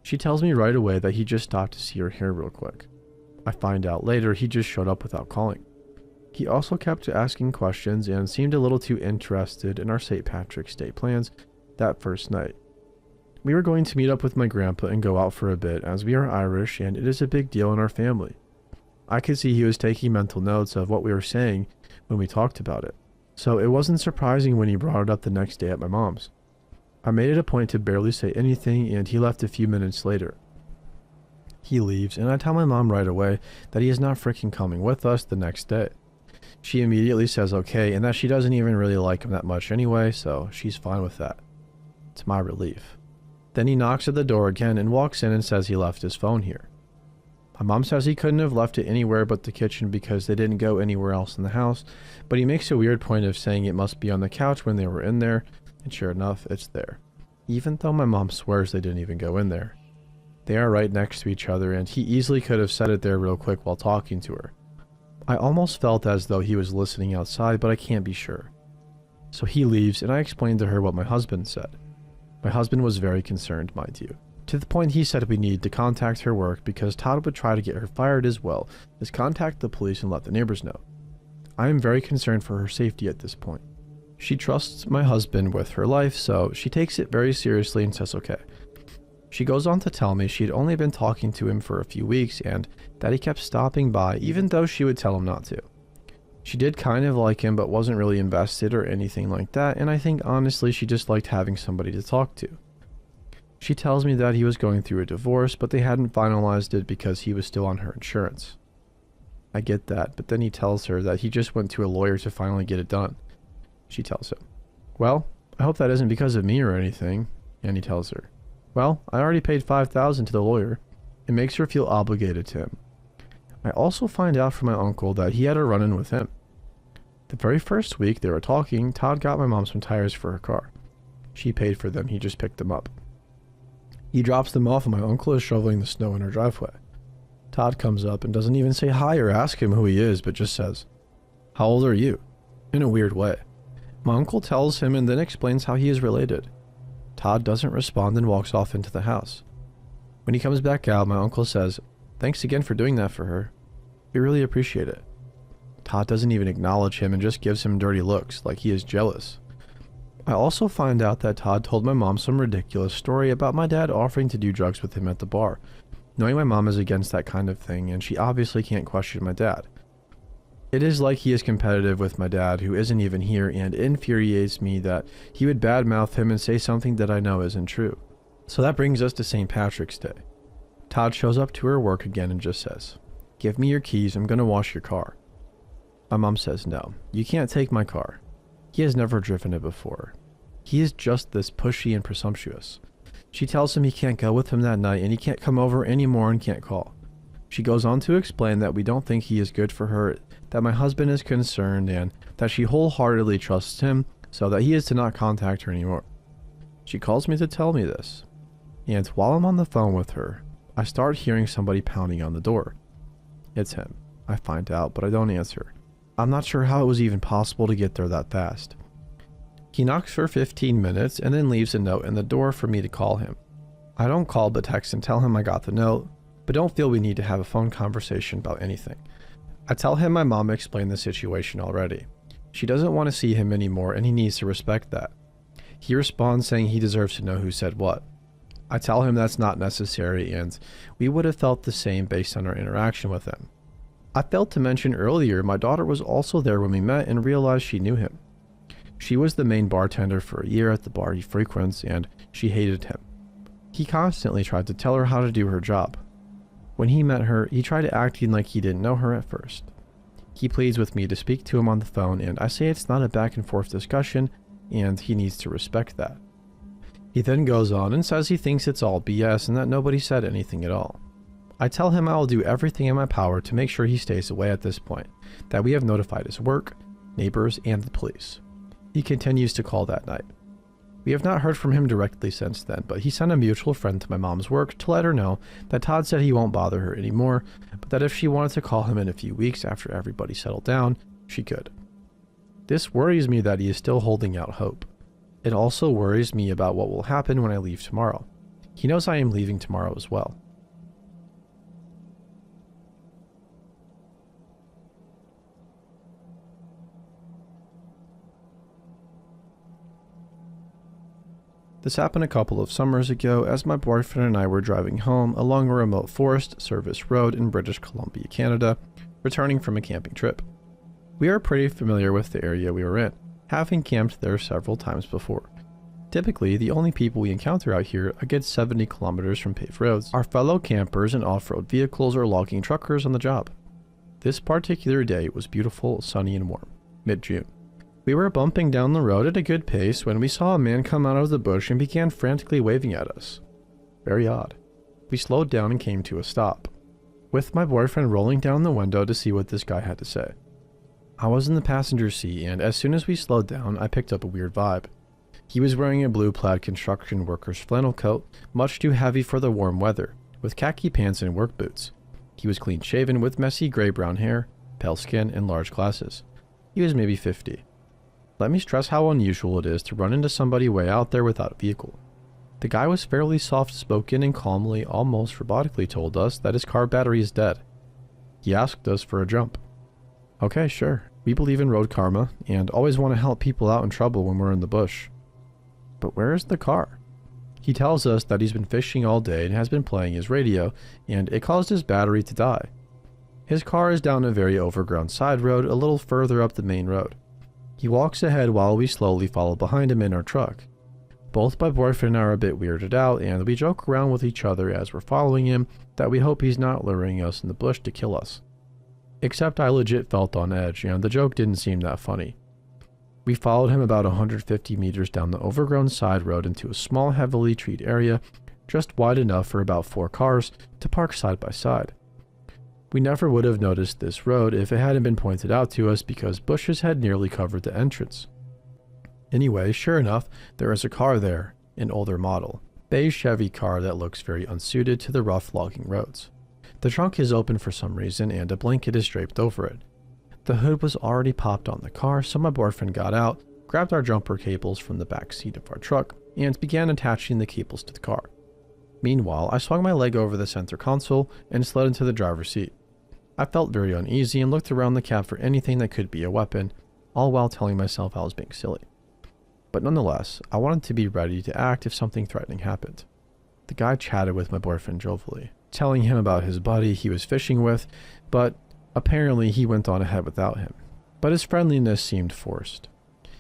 She tells me right away that he just stopped to see her hair real quick. I find out later he just showed up without calling. He also kept asking questions and seemed a little too interested in our St. Patrick's Day plans that first night. We were going to meet up with my grandpa and go out for a bit, as we are Irish and it is a big deal in our family. I could see he was taking mental notes of what we were saying when we talked about it, so it wasn't surprising when he brought it up the next day at my mom's. I made it a point to barely say anything, and he left a few minutes later. He leaves, and I tell my mom right away that he is not freaking coming with us the next day. She immediately says okay, and that she doesn't even really like him that much anyway, so she's fine with that. To my relief. Then he knocks at the door again and walks in and says he left his phone here. My mom says he couldn't have left it anywhere but the kitchen because they didn't go anywhere else in the house, but he makes a weird point of saying it must be on the couch when they were in there, and sure enough, it's there. Even though my mom swears they didn't even go in there. They are right next to each other, and he easily could have set it there real quick while talking to her. I almost felt as though he was listening outside, but I can't be sure. So he leaves, and I explained to her what my husband said. My husband was very concerned, mind you, to the point he said we needed to contact her work because Todd would try to get her fired as well as contact the police and let the neighbors know. I am very concerned for her safety at this point. She trusts my husband with her life, so she takes it very seriously and says okay. She goes on to tell me she had only been talking to him for a few weeks and that he kept stopping by even though she would tell him not to. She did kind of like him but wasn't really invested or anything like that, and I think honestly she just liked having somebody to talk to. She tells me that he was going through a divorce, but they hadn't finalized it because he was still on her insurance. I get that, but then he tells her that he just went to a lawyer to finally get it done. She tells him, well, I hope that isn't because of me or anything, and he tells her, well, I already paid $5,000 to the lawyer. It makes her feel obligated to him. I also find out from my uncle that he had a run-in with him. The very first week they were talking, Todd got my mom some tires for her car. She paid for them, he just picked them up. He drops them off and my uncle is shoveling the snow in her driveway. Todd comes up and doesn't even say hi or ask him who he is, but just says, how old are you? In a weird way. My uncle tells him and then explains how he is related. Todd doesn't respond and walks off into the house. When he comes back out, my uncle says, thanks again for doing that for her. We really appreciate it. Todd doesn't even acknowledge him and just gives him dirty looks, like he is jealous. I also find out that Todd told my mom some ridiculous story about my dad offering to do drugs with him at the bar, knowing my mom is against that kind of thing and she obviously can't question my dad. It is like he is competitive with my dad, who isn't even here, and it infuriates me that he would badmouth him and say something that I know isn't true. So that brings us to St. Patrick's Day. Todd shows up to her work again and just says, "Give me your keys, I'm gonna wash your car." My mom says, "No, you can't take my car." He has never driven it before. He is just this pushy and presumptuous. She tells him he can't go with him that night and he can't come over anymore and can't call. She goes on to explain that we don't think he is good for her, that my husband is concerned, and that she wholeheartedly trusts him, so that he is to not contact her anymore. She calls me to tell me this, and while I'm on the phone with her, I start hearing somebody pounding on the door. It's him, I find out, but I don't answer. I'm not sure how it was even possible to get there that fast. He knocks for 15 minutes and then leaves a note in the door for me to call him. I don't call but text and tell him I got the note, but don't feel we need to have a phone conversation about anything. I tell him my mom explained the situation already. She doesn't want to see him anymore and he needs to respect that. He responds saying he deserves to know who said what. I tell him that's not necessary and we would have felt the same based on our interaction with him. I failed to mention earlier my daughter was also there when we met and realized she knew him. She was the main bartender for a year at the bar he frequents and she hated him. He constantly tried to tell her how to do her job. When he met her, he tried acting like he didn't know her at first. He pleads with me to speak to him on the phone and I say it's not a back and forth discussion and he needs to respect that. He then goes on and says he thinks it's all BS and that nobody said anything at all. I tell him I will do everything in my power to make sure he stays away at this point, that we have notified his work, neighbors, and the police. He continues to call that night. We have not heard from him directly since then, but he sent a mutual friend to my mom's work to let her know that Todd said he won't bother her anymore, but that if she wanted to call him in a few weeks after everybody settled down, she could. This worries me that he is still holding out hope. It also worries me about what will happen when I leave tomorrow. He knows I am leaving tomorrow as well. This happened a couple of summers ago as my boyfriend and I were driving home along a remote forest service road in British Columbia, Canada, returning from a camping trip. We are pretty familiar with the area we were in, having camped there several times before. Typically, the only people we encounter out here, a good 70 kilometers from paved roads, are fellow campers in off-road vehicles or logging truckers on the job. This particular day was beautiful, sunny, and warm, mid-June. We were bumping down the road at a good pace when we saw a man come out of the bush and began frantically waving at us. Very odd. We slowed down and came to a stop, with my boyfriend rolling down the window to see what this guy had to say. I was in the passenger seat, and as soon as we slowed down, I picked up a weird vibe. He was wearing a blue plaid construction worker's flannel coat, much too heavy for the warm weather, with khaki pants and work boots. He was clean shaven with messy gray-brown hair, pale skin, and large glasses. He was maybe 50. Let me stress how unusual it is to run into somebody way out there without a vehicle. The guy was fairly soft-spoken and calmly, almost robotically told us that his car battery is dead. He asked us for a jump. Okay, sure. We believe in road karma and always want to help people out in trouble when we're in the bush. But where is the car? He tells us that he's been fishing all day and has been playing his radio, and it caused his battery to die. His car is down a very overgrown side road a little further up the main road. He walks ahead while we slowly follow behind him in our truck. Both my boyfriend and I are a bit weirded out, and we joke around with each other as we're following him that we hope he's not luring us in the bush to kill us. Except I legit felt on edge, and the joke didn't seem that funny. We followed him about 150 meters down the overgrown side road into a small heavily treed area, just wide enough for about 4 cars to park side by side. We never would have noticed this road if it hadn't been pointed out to us because bushes had nearly covered the entrance. Anyway, sure enough, there is a car there, an older model, beige Chevy car that looks very unsuited to the rough logging roads. The trunk is open for some reason and a blanket is draped over it. The hood was already popped on the car, so my boyfriend got out, grabbed our jumper cables from the back seat of our truck, and began attaching the cables to the car. Meanwhile, I swung my leg over the center console and slid into the driver's seat. I felt very uneasy and looked around the cab for anything that could be a weapon, all while telling myself I was being silly. but nonetheless, I wanted to be ready to act if something threatening happened. The guy chatted with my boyfriend jovially, telling him about his buddy he was fishing with, but apparently he went on ahead without him. But his friendliness seemed forced.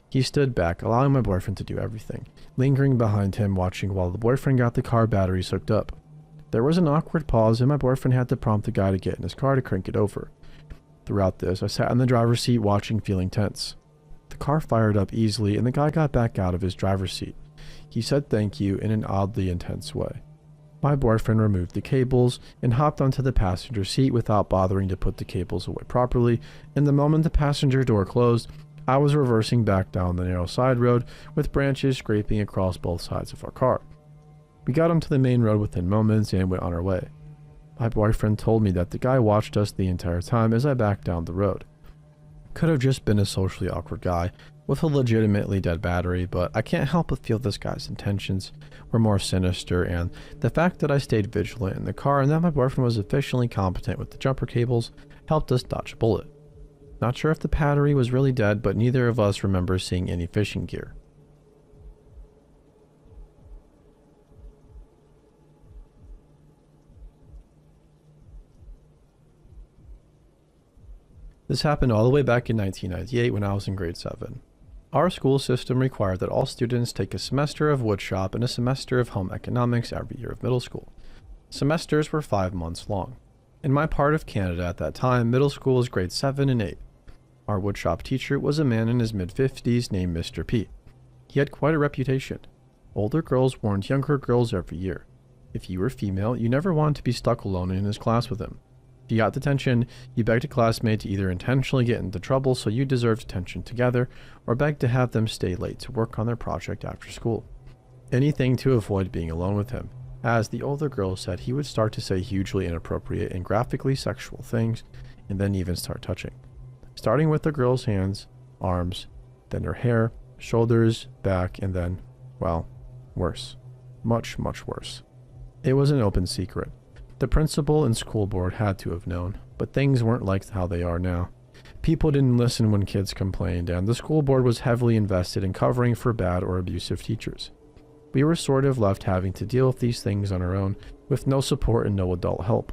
He stood back, allowing my boyfriend to do everything, lingering behind him, watching while the boyfriend got the car batteries hooked up. There was an awkward pause, and my boyfriend had to prompt the guy to get in his car to crank it over. Throughout this, I sat in the driver's seat watching, feeling tense. The car fired up easily, and the guy got back out of his driver's seat. He said thank you in an oddly intense way. My boyfriend removed the cables and hopped onto the passenger seat without bothering to put the cables away properly, and the moment the passenger door closed, I was reversing back down the narrow side road with branches scraping across both sides of our car. We got onto the main road within moments and went on our way. My boyfriend told me that the guy watched us the entire time as I backed down the road. Could have just been a socially awkward guy with a legitimately dead battery, but I can't help but feel this guy's intentions were more sinister, and the fact that I stayed vigilant in the car and that my boyfriend was efficiently competent with the jumper cables helped us dodge a bullet. Not sure if the battery was really dead, but neither of us remember seeing any fishing gear. This happened all the way back in 1998 when I was in grade 7. Our school system required that all students take a semester of woodshop and a semester of home economics every year of middle school. Semesters were 5 months long. In my part of Canada at that time, middle school was grades 7 and 8. Our woodshop teacher was a man in his mid-50s named Mr. P. He had quite a reputation. Older girls warned younger girls every year. If you were female, you never wanted to be stuck alone in his class with him. If you got detention, you begged a classmate to either intentionally get into trouble so you deserved detention together, or begged to have them stay late to work on their project after school. Anything to avoid being alone with him, as the older girls said he would start to say hugely inappropriate and graphically sexual things, and then even start touching. Starting with the girl's hands, arms, then her hair, shoulders, back, and then, well, worse. Much, much worse. It was an open secret. The principal and school board had to have known, but things weren't like how they are now. People didn't listen when kids complained, and the school board was heavily invested in covering for bad or abusive teachers. We were sort of left having to deal with these things on our own, with no support and no adult help.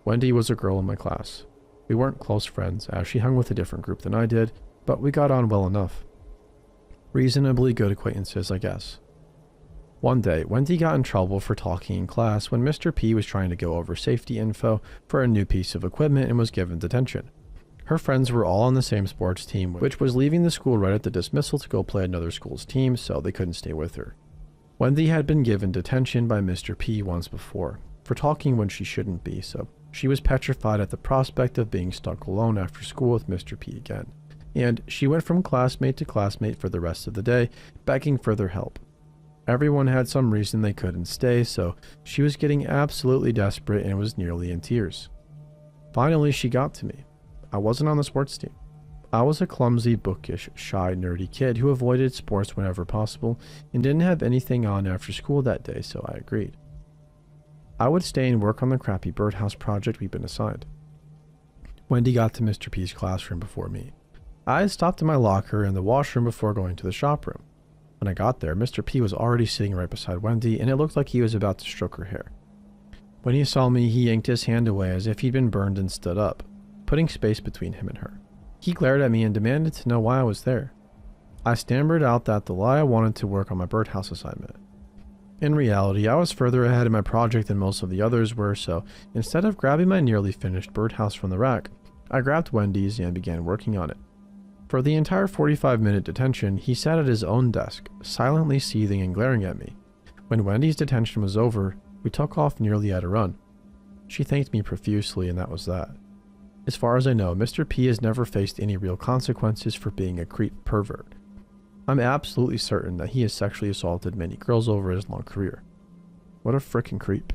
Wendy was a girl in my class. We weren't close friends, as she hung with a different group than I did, but we got on well enough. Reasonably good acquaintances, I guess. One day, Wendy got in trouble for talking in class when Mr. P was trying to go over safety info for a new piece of equipment and was given detention. Her friends were all on the same sports team, which was leaving the school right at the dismissal to go play another school's team, so they couldn't stay with her. Wendy had been given detention by Mr. P once before, for talking when she shouldn't be, so she was petrified at the prospect of being stuck alone after school with Mr. P again, and she went from classmate to classmate for the rest of the day, begging for their help. Everyone had some reason they couldn't stay, so she was getting absolutely desperate and was nearly in tears. Finally, she got to me. I wasn't on the sports team. I was a clumsy, bookish, shy, nerdy kid who avoided sports whenever possible and didn't have anything on after school that day, so I agreed. I would stay and work on the crappy birdhouse project we'd been assigned. Wendy got to Mr. P's classroom before me. I had stopped in my locker in the washroom before going to the shop room. When I got there, Mr. P was already sitting right beside Wendy, and it looked like he was about to stroke her hair. When he saw me, he yanked his hand away as if he'd been burned and stood up, putting space between him and her. He glared at me and demanded to know why I was there. I stammered out that the lie I wanted to work on my birdhouse assignment. In reality, I was further ahead in my project than most of the others were, so instead of grabbing my nearly finished birdhouse from the rack, I grabbed Wendy's and began working on it. For the entire 45-minute detention, he sat at his own desk, silently seething and glaring at me. When Wendy's detention was over, we took off nearly at a run. She thanked me profusely, and that was that. As far as I know, Mr. P has never faced any real consequences for being a creep pervert. I'm absolutely certain that he has sexually assaulted many girls over his long career. What a frickin' creep.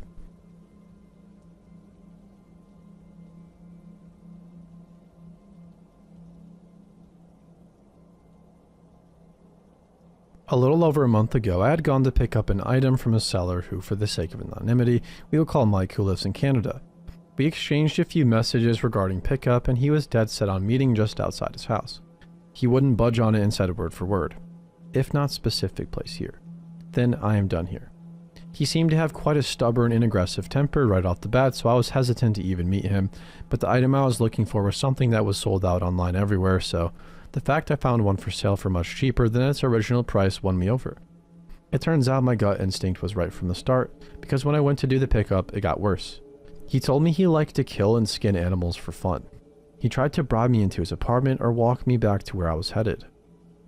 A little over a month ago, I had gone to pick up an item from a seller who, for the sake of anonymity, we will call Mike, who lives in Canada. We exchanged a few messages regarding pickup, and he was dead set on meeting just outside his house. He wouldn't budge on it and said word for word. if not specific place here, then I am done here. He seemed to have quite a stubborn and aggressive temper right off the bat, so I was hesitant to even meet him, but the item I was looking for was something that was sold out online everywhere, so the fact I found one for sale for much cheaper than its original price won me over. It turns out my gut instinct was right from the start, because when I went to do the pickup, it got worse. He told me he liked to kill and skin animals for fun. He tried to bribe me into his apartment or walk me back to where I was headed.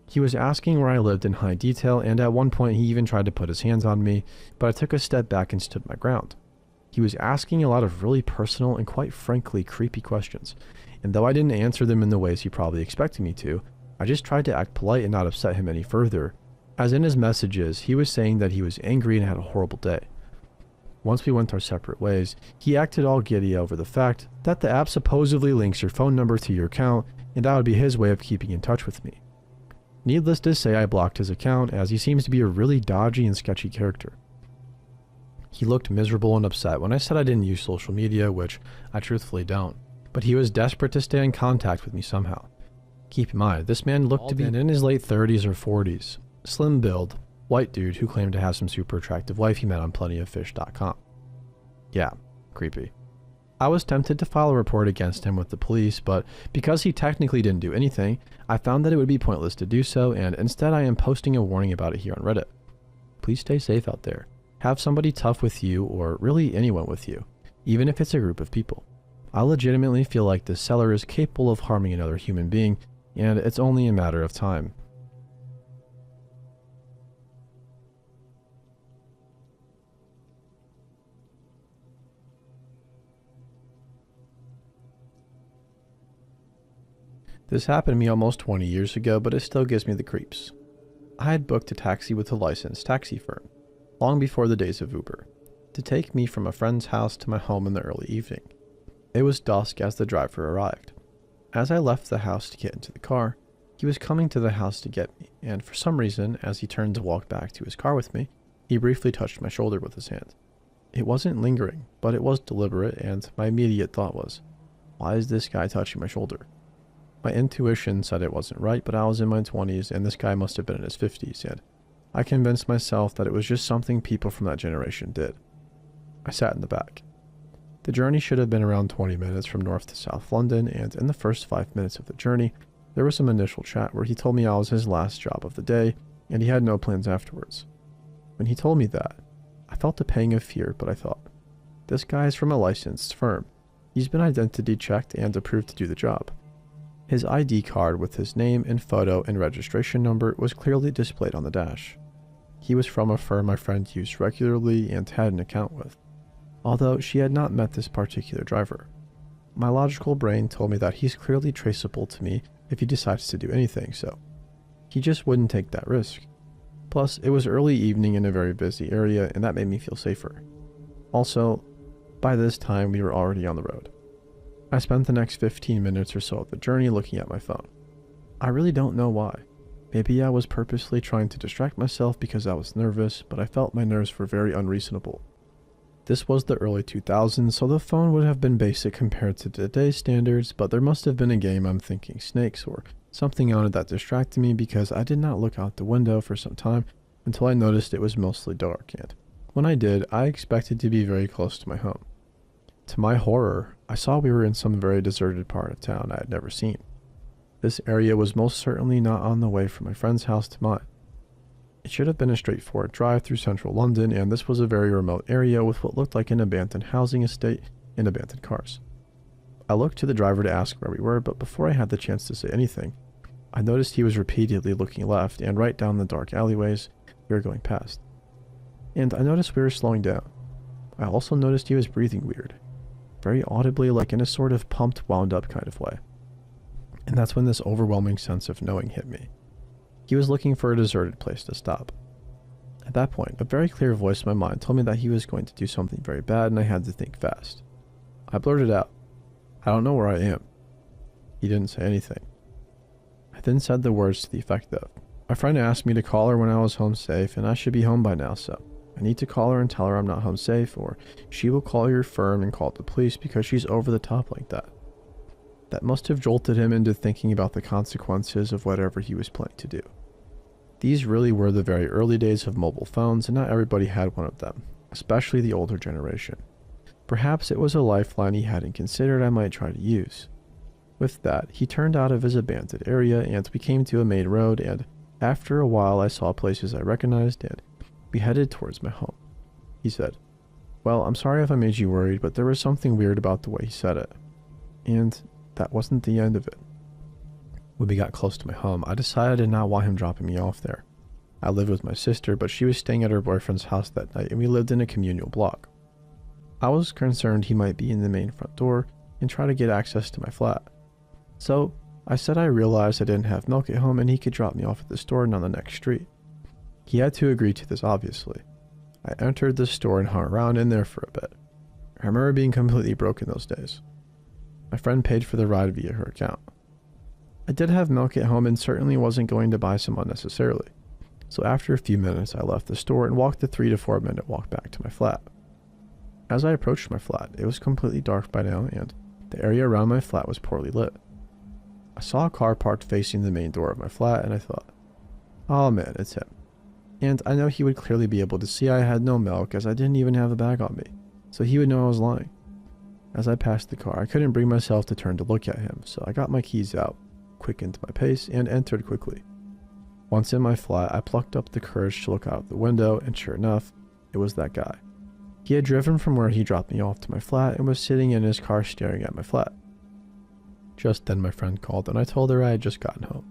He was asking where I lived in high detail, and at one point he even tried to put his hands on me, but I took a step back and stood my ground. He was asking a lot of really personal and quite frankly creepy questions, and though I didn't answer them in the ways he probably expected me to, I just tried to act polite and not upset him any further, as in his messages he was saying that he was angry and had a horrible day. Once we went our separate ways, he acted all giddy over the fact that the app supposedly links your phone number to your account, and that would be his way of keeping in touch with me. Needless to say, I blocked his account, as he seems to be a really dodgy and sketchy character. He looked miserable and upset when I said I didn't use social media, which I truthfully don't, but he was desperate to stay in contact with me somehow. Keep in mind, this man looked to be in his late 30s or 40s, slim build, white dude who claimed to have some super attractive wife he met on plentyoffish.com. Yeah, creepy. I was tempted to file a report against him with the police, but because he technically didn't do anything, I found that it would be pointless to do so, and instead I am posting a warning about it here on Reddit. Please stay safe out there. Have somebody tough with you, or really anyone with you, even if it's a group of people. I legitimately feel like this seller is capable of harming another human being, and it's only a matter of time. This happened to me almost 20 years ago, but it still gives me the creeps. I had booked a taxi with a licensed taxi firm, long before the days of Uber, to take me from a friend's house to my home in the early evening. It was dusk as the driver arrived. As I left the house to get into the car, he was coming to the house to get me, and for some reason, as he turned to walk back to his car with me, he briefly touched my shoulder with his hand. It wasn't lingering, but it was deliberate, and my immediate thought was, why is this guy touching my shoulder? My intuition said it wasn't right, but I was in my 20s and this guy must have been in his 50s, and I convinced myself that it was just something people from that generation did. I sat in the back. The journey should have been around 20 minutes from North to South London, and in the first 5 minutes of the journey, there was some initial chat where he told me I was his last job of the day, and he had no plans afterwards. When he told me that, I felt a pang of fear, but I thought, this guy is from a licensed firm. He's been identity checked and approved to do the job. His ID card with his name and photo and registration number was clearly displayed on the dash. He was from a firm my friend used regularly and had an account with, although she had not met this particular driver. My logical brain told me that he's clearly traceable to me if he decides to do anything, so he just wouldn't take that risk. Plus, it was early evening in a very busy area, and that made me feel safer. Also, by this time we were already on the road. I spent the next 15 minutes or so of the journey looking at my phone. I really don't know why. Maybe I was purposely trying to distract myself because I was nervous, but I felt my nerves were very unreasonable. This was the early 2000s, so the phone would have been basic compared to today's standards, but there must have been a game, I'm thinking snakes, or something on it that distracted me because I did not look out the window for some time until I noticed it was mostly dark, and when I did, I expected to be very close to my home. To my horror, I saw we were in some very deserted part of town I had never seen. This area was most certainly not on the way from my friend's house to mine. It should have been a straightforward drive through central London, and this was a very remote area with what looked like an abandoned housing estate and abandoned cars. I looked to the driver to ask where we were, but before I had the chance to say anything, I noticed he was repeatedly looking left and right down the dark alleyways we were going past. And I noticed we were slowing down. I also noticed he was breathing weird, very audibly, like in a sort of pumped, wound up kind of way. And that's when this overwhelming sense of knowing hit me. He was looking for a deserted place to stop. At that point, a very clear voice in my mind told me that he was going to do something very bad and I had to think fast. I blurted out, "I don't know where I am." He didn't say anything. I then said the words to the effect of, "My friend asked me to call her when I was home safe, and I should be home by now, so I need to call her and tell her I'm not home safe, or she will call your firm and call the police because she's over the top like that." That must have jolted him into thinking about the consequences of whatever he was planning to do. These really were the very early days of mobile phones, and not everybody had one of them, especially the older generation. Perhaps it was a lifeline he hadn't considered I might try to use. With that, he turned out of his abandoned area, and we came to a main road, and after a while I saw places I recognized, and we headed towards my home. He said, "Well, I'm sorry if I made you worried, but there was something weird about the way he said it." And that wasn't the end of it. When we got close to my home, I decided I did not want him dropping me off there. I lived with my sister, but she was staying at her boyfriend's house that night, and we lived in a communal block. I was concerned he might be in the main front door and try to get access to my flat. So I said I realized I didn't have milk at home and he could drop me off at the store and on the next street. He had to agree to this, obviously. I entered the store and hung around in there for a bit. I remember being completely broken those days. My friend paid for the ride via her account. I did have milk at home and certainly wasn't going to buy some unnecessarily. So after a few minutes, I left the store and walked the 3 to 4 minute walk back to my flat. As I approached my flat, it was completely dark by now, and the area around my flat was poorly lit. I saw a car parked facing the main door of my flat, and I thought, "Oh man, it's him." And I know he would clearly be able to see I had no milk, as I didn't even have a bag on me, so he would know I was lying. As I passed the car, I couldn't bring myself to turn to look at him, so I got my keys out, quickened my pace, and entered quickly. Once in my flat, I plucked up the courage to look out of the window, and sure enough, it was that guy. He had driven from where he dropped me off to my flat and was sitting in his car staring at my flat. Just then my friend called and I told her I had just gotten home.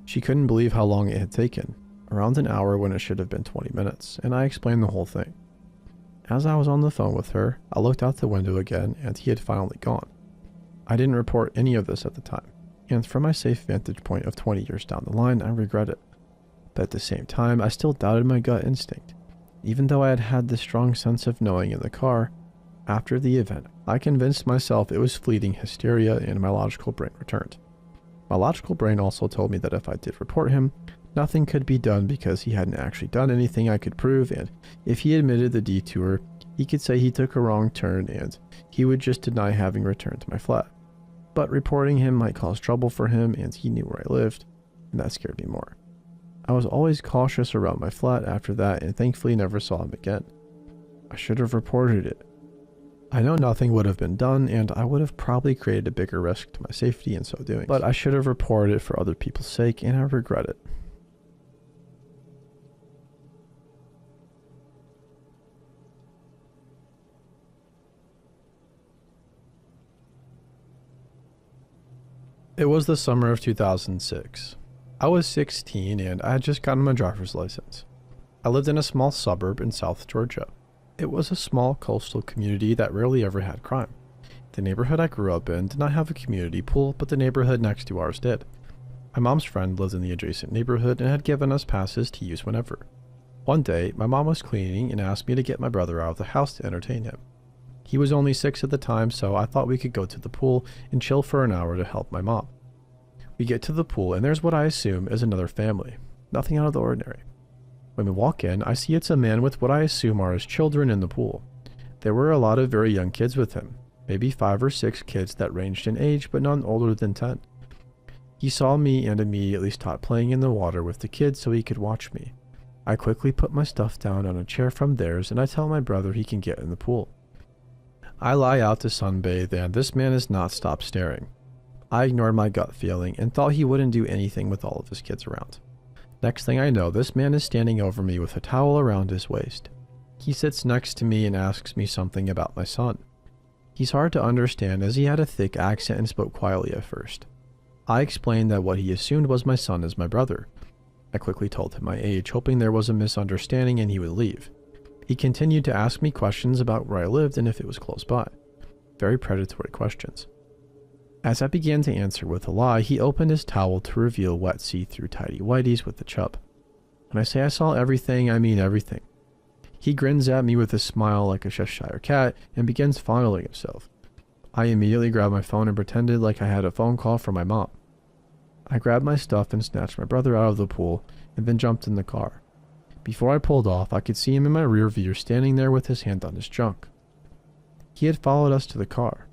She couldn't believe how long it had taken, around an hour when it should have been 20 minutes, and I explained the whole thing. As I was on the phone with her, I looked out the window again and he had finally gone. I didn't report any of this at the time, and from my safe vantage point of 20 years down the line, I regret it. But at the same time, I still doubted my gut instinct. Even though I had had this strong sense of knowing in the car, after the event, I convinced myself it was fleeting hysteria and my logical brain returned. My logical brain also told me that if I did report him, nothing could be done because he hadn't actually done anything I could prove, and if he admitted the detour, he could say he took a wrong turn and he would just deny having returned to my flat. But reporting him might cause trouble for him, and he knew where I lived, and that scared me more. I was always cautious around my flat after that and thankfully never saw him again. I should have reported it. I know nothing would have been done, and I would have probably created a bigger risk to my safety in so doing, but I should have reported it for other people's sake, and I regret it. It was the summer of 2006. I was 16 and I had just gotten my driver's license. I lived in a small suburb in South Georgia. It was a small coastal community that rarely ever had crime. The neighborhood I grew up in did not have a community pool, but the neighborhood next to ours did. My mom's friend lived in the adjacent neighborhood and had given us passes to use whenever. One day, my mom was cleaning and asked me to get my brother out of the house to entertain him. He was only 6 at the time, so I thought we could go to the pool and chill for an hour to help my mom. We get to the pool and there's what I assume is another family. Nothing out of the ordinary. When we walk in, I see it's a man with what I assume are his children in the pool. There were a lot of very young kids with him, maybe 5 or 6 kids that ranged in age, but none older than 10. He saw me and immediately stopped playing in the water with the kids so he could watch me. I quickly put my stuff down on a chair from theirs and I tell my brother he can get in the pool. I lie out to sunbathe and this man has not stopped staring. I ignored my gut feeling and thought he wouldn't do anything with all of his kids around. Next thing I know, this man is standing over me with a towel around his waist. He sits next to me and asks me something about my son. He's hard to understand as he had a thick accent and spoke quietly at first. I explained that what he assumed was my son is my brother. I quickly told him my age, hoping there was a misunderstanding and he would leave. He continued to ask me questions about where I lived and if it was close by. Very predatory questions. As I began to answer with a lie, he opened his towel to reveal wet see-through tidy whities with the chub. When I say I saw everything, I mean everything. He grins at me with a smile like a Cheshire cat and begins fondling himself. I immediately grabbed my phone and pretended like I had a phone call from my mom. I grabbed my stuff and snatched my brother out of the pool and then jumped in the car. Before I pulled off, I could see him in my rear view standing there with his hand on his junk. He had followed us to the car.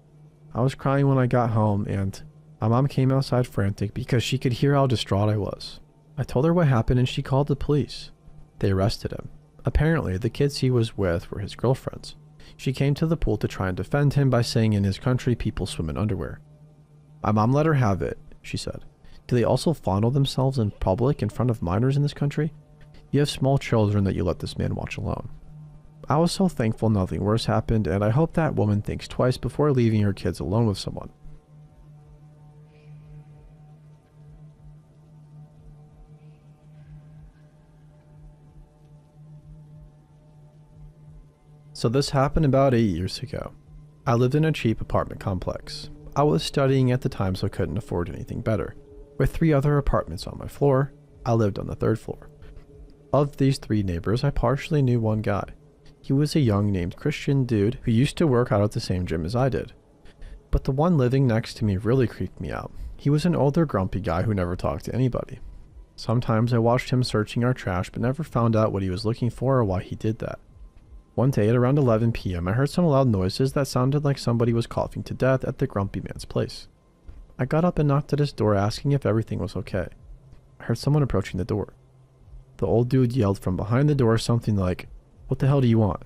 I was crying when I got home, and my mom came outside frantic because she could hear how distraught I was. I told her what happened and she called the police. They arrested him. Apparently, the kids he was with were his girlfriends. She came to the pool to try and defend him by saying in his country people swim in underwear. My mom let her have it, she said. Do they also fondle themselves in public in front of minors in this country? You have small children that you let this man watch alone. I was so thankful nothing worse happened, and I hope that woman thinks twice before leaving her kids alone with someone. So this happened about 8 years ago. I lived in a cheap apartment complex. I was studying at the time, so I couldn't afford anything better. With 3 other apartments on my floor, I lived on the 3rd floor. Of these 3 neighbors, I partially knew one guy. He was a young named Christian dude who used to work out at the same gym as I did. But the one living next to me really creeped me out. He was an older grumpy guy who never talked to anybody. Sometimes I watched him searching our trash but never found out what he was looking for or why he did that. One day at around 11 p.m. I heard some loud noises that sounded like somebody was coughing to death at the grumpy man's place. I got up and knocked at his door asking if everything was okay. I heard someone approaching the door. The old dude yelled from behind the door something like, "What the hell do you want?"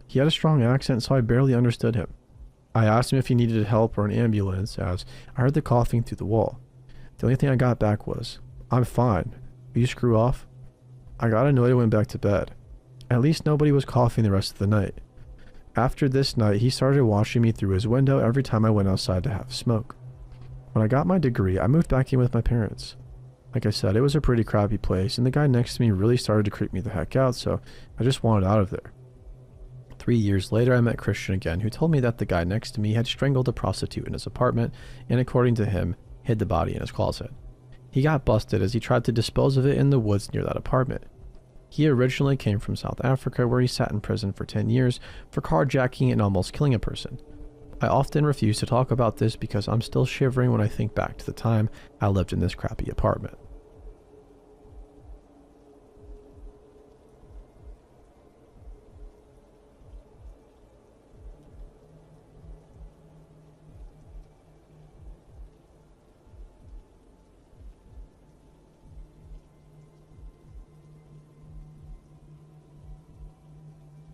He had a strong accent, so I barely understood him. I asked him if he needed help or an ambulance, as I heard the coughing through the wall. The only thing I got back was, "I'm fine. Will you screw off?" I got annoyed and went back to bed. At least nobody was coughing the rest of the night. After this night, he started watching me through his window every time I went outside to have a smoke. When I got my degree, I moved back in with my parents. Like I said, it was a pretty crappy place, and the guy next to me really started to creep me the heck out, so I just wanted out of there. 3 years later, I met Christian again, who told me that the guy next to me had strangled a prostitute in his apartment, and according to him, hid the body in his closet. He got busted as he tried to dispose of it in the woods near that apartment. He originally came from South Africa, where he sat in prison for 10 years for carjacking and almost killing a person. I often refuse to talk about this because I'm still shivering when I think back to the time I lived in this crappy apartment.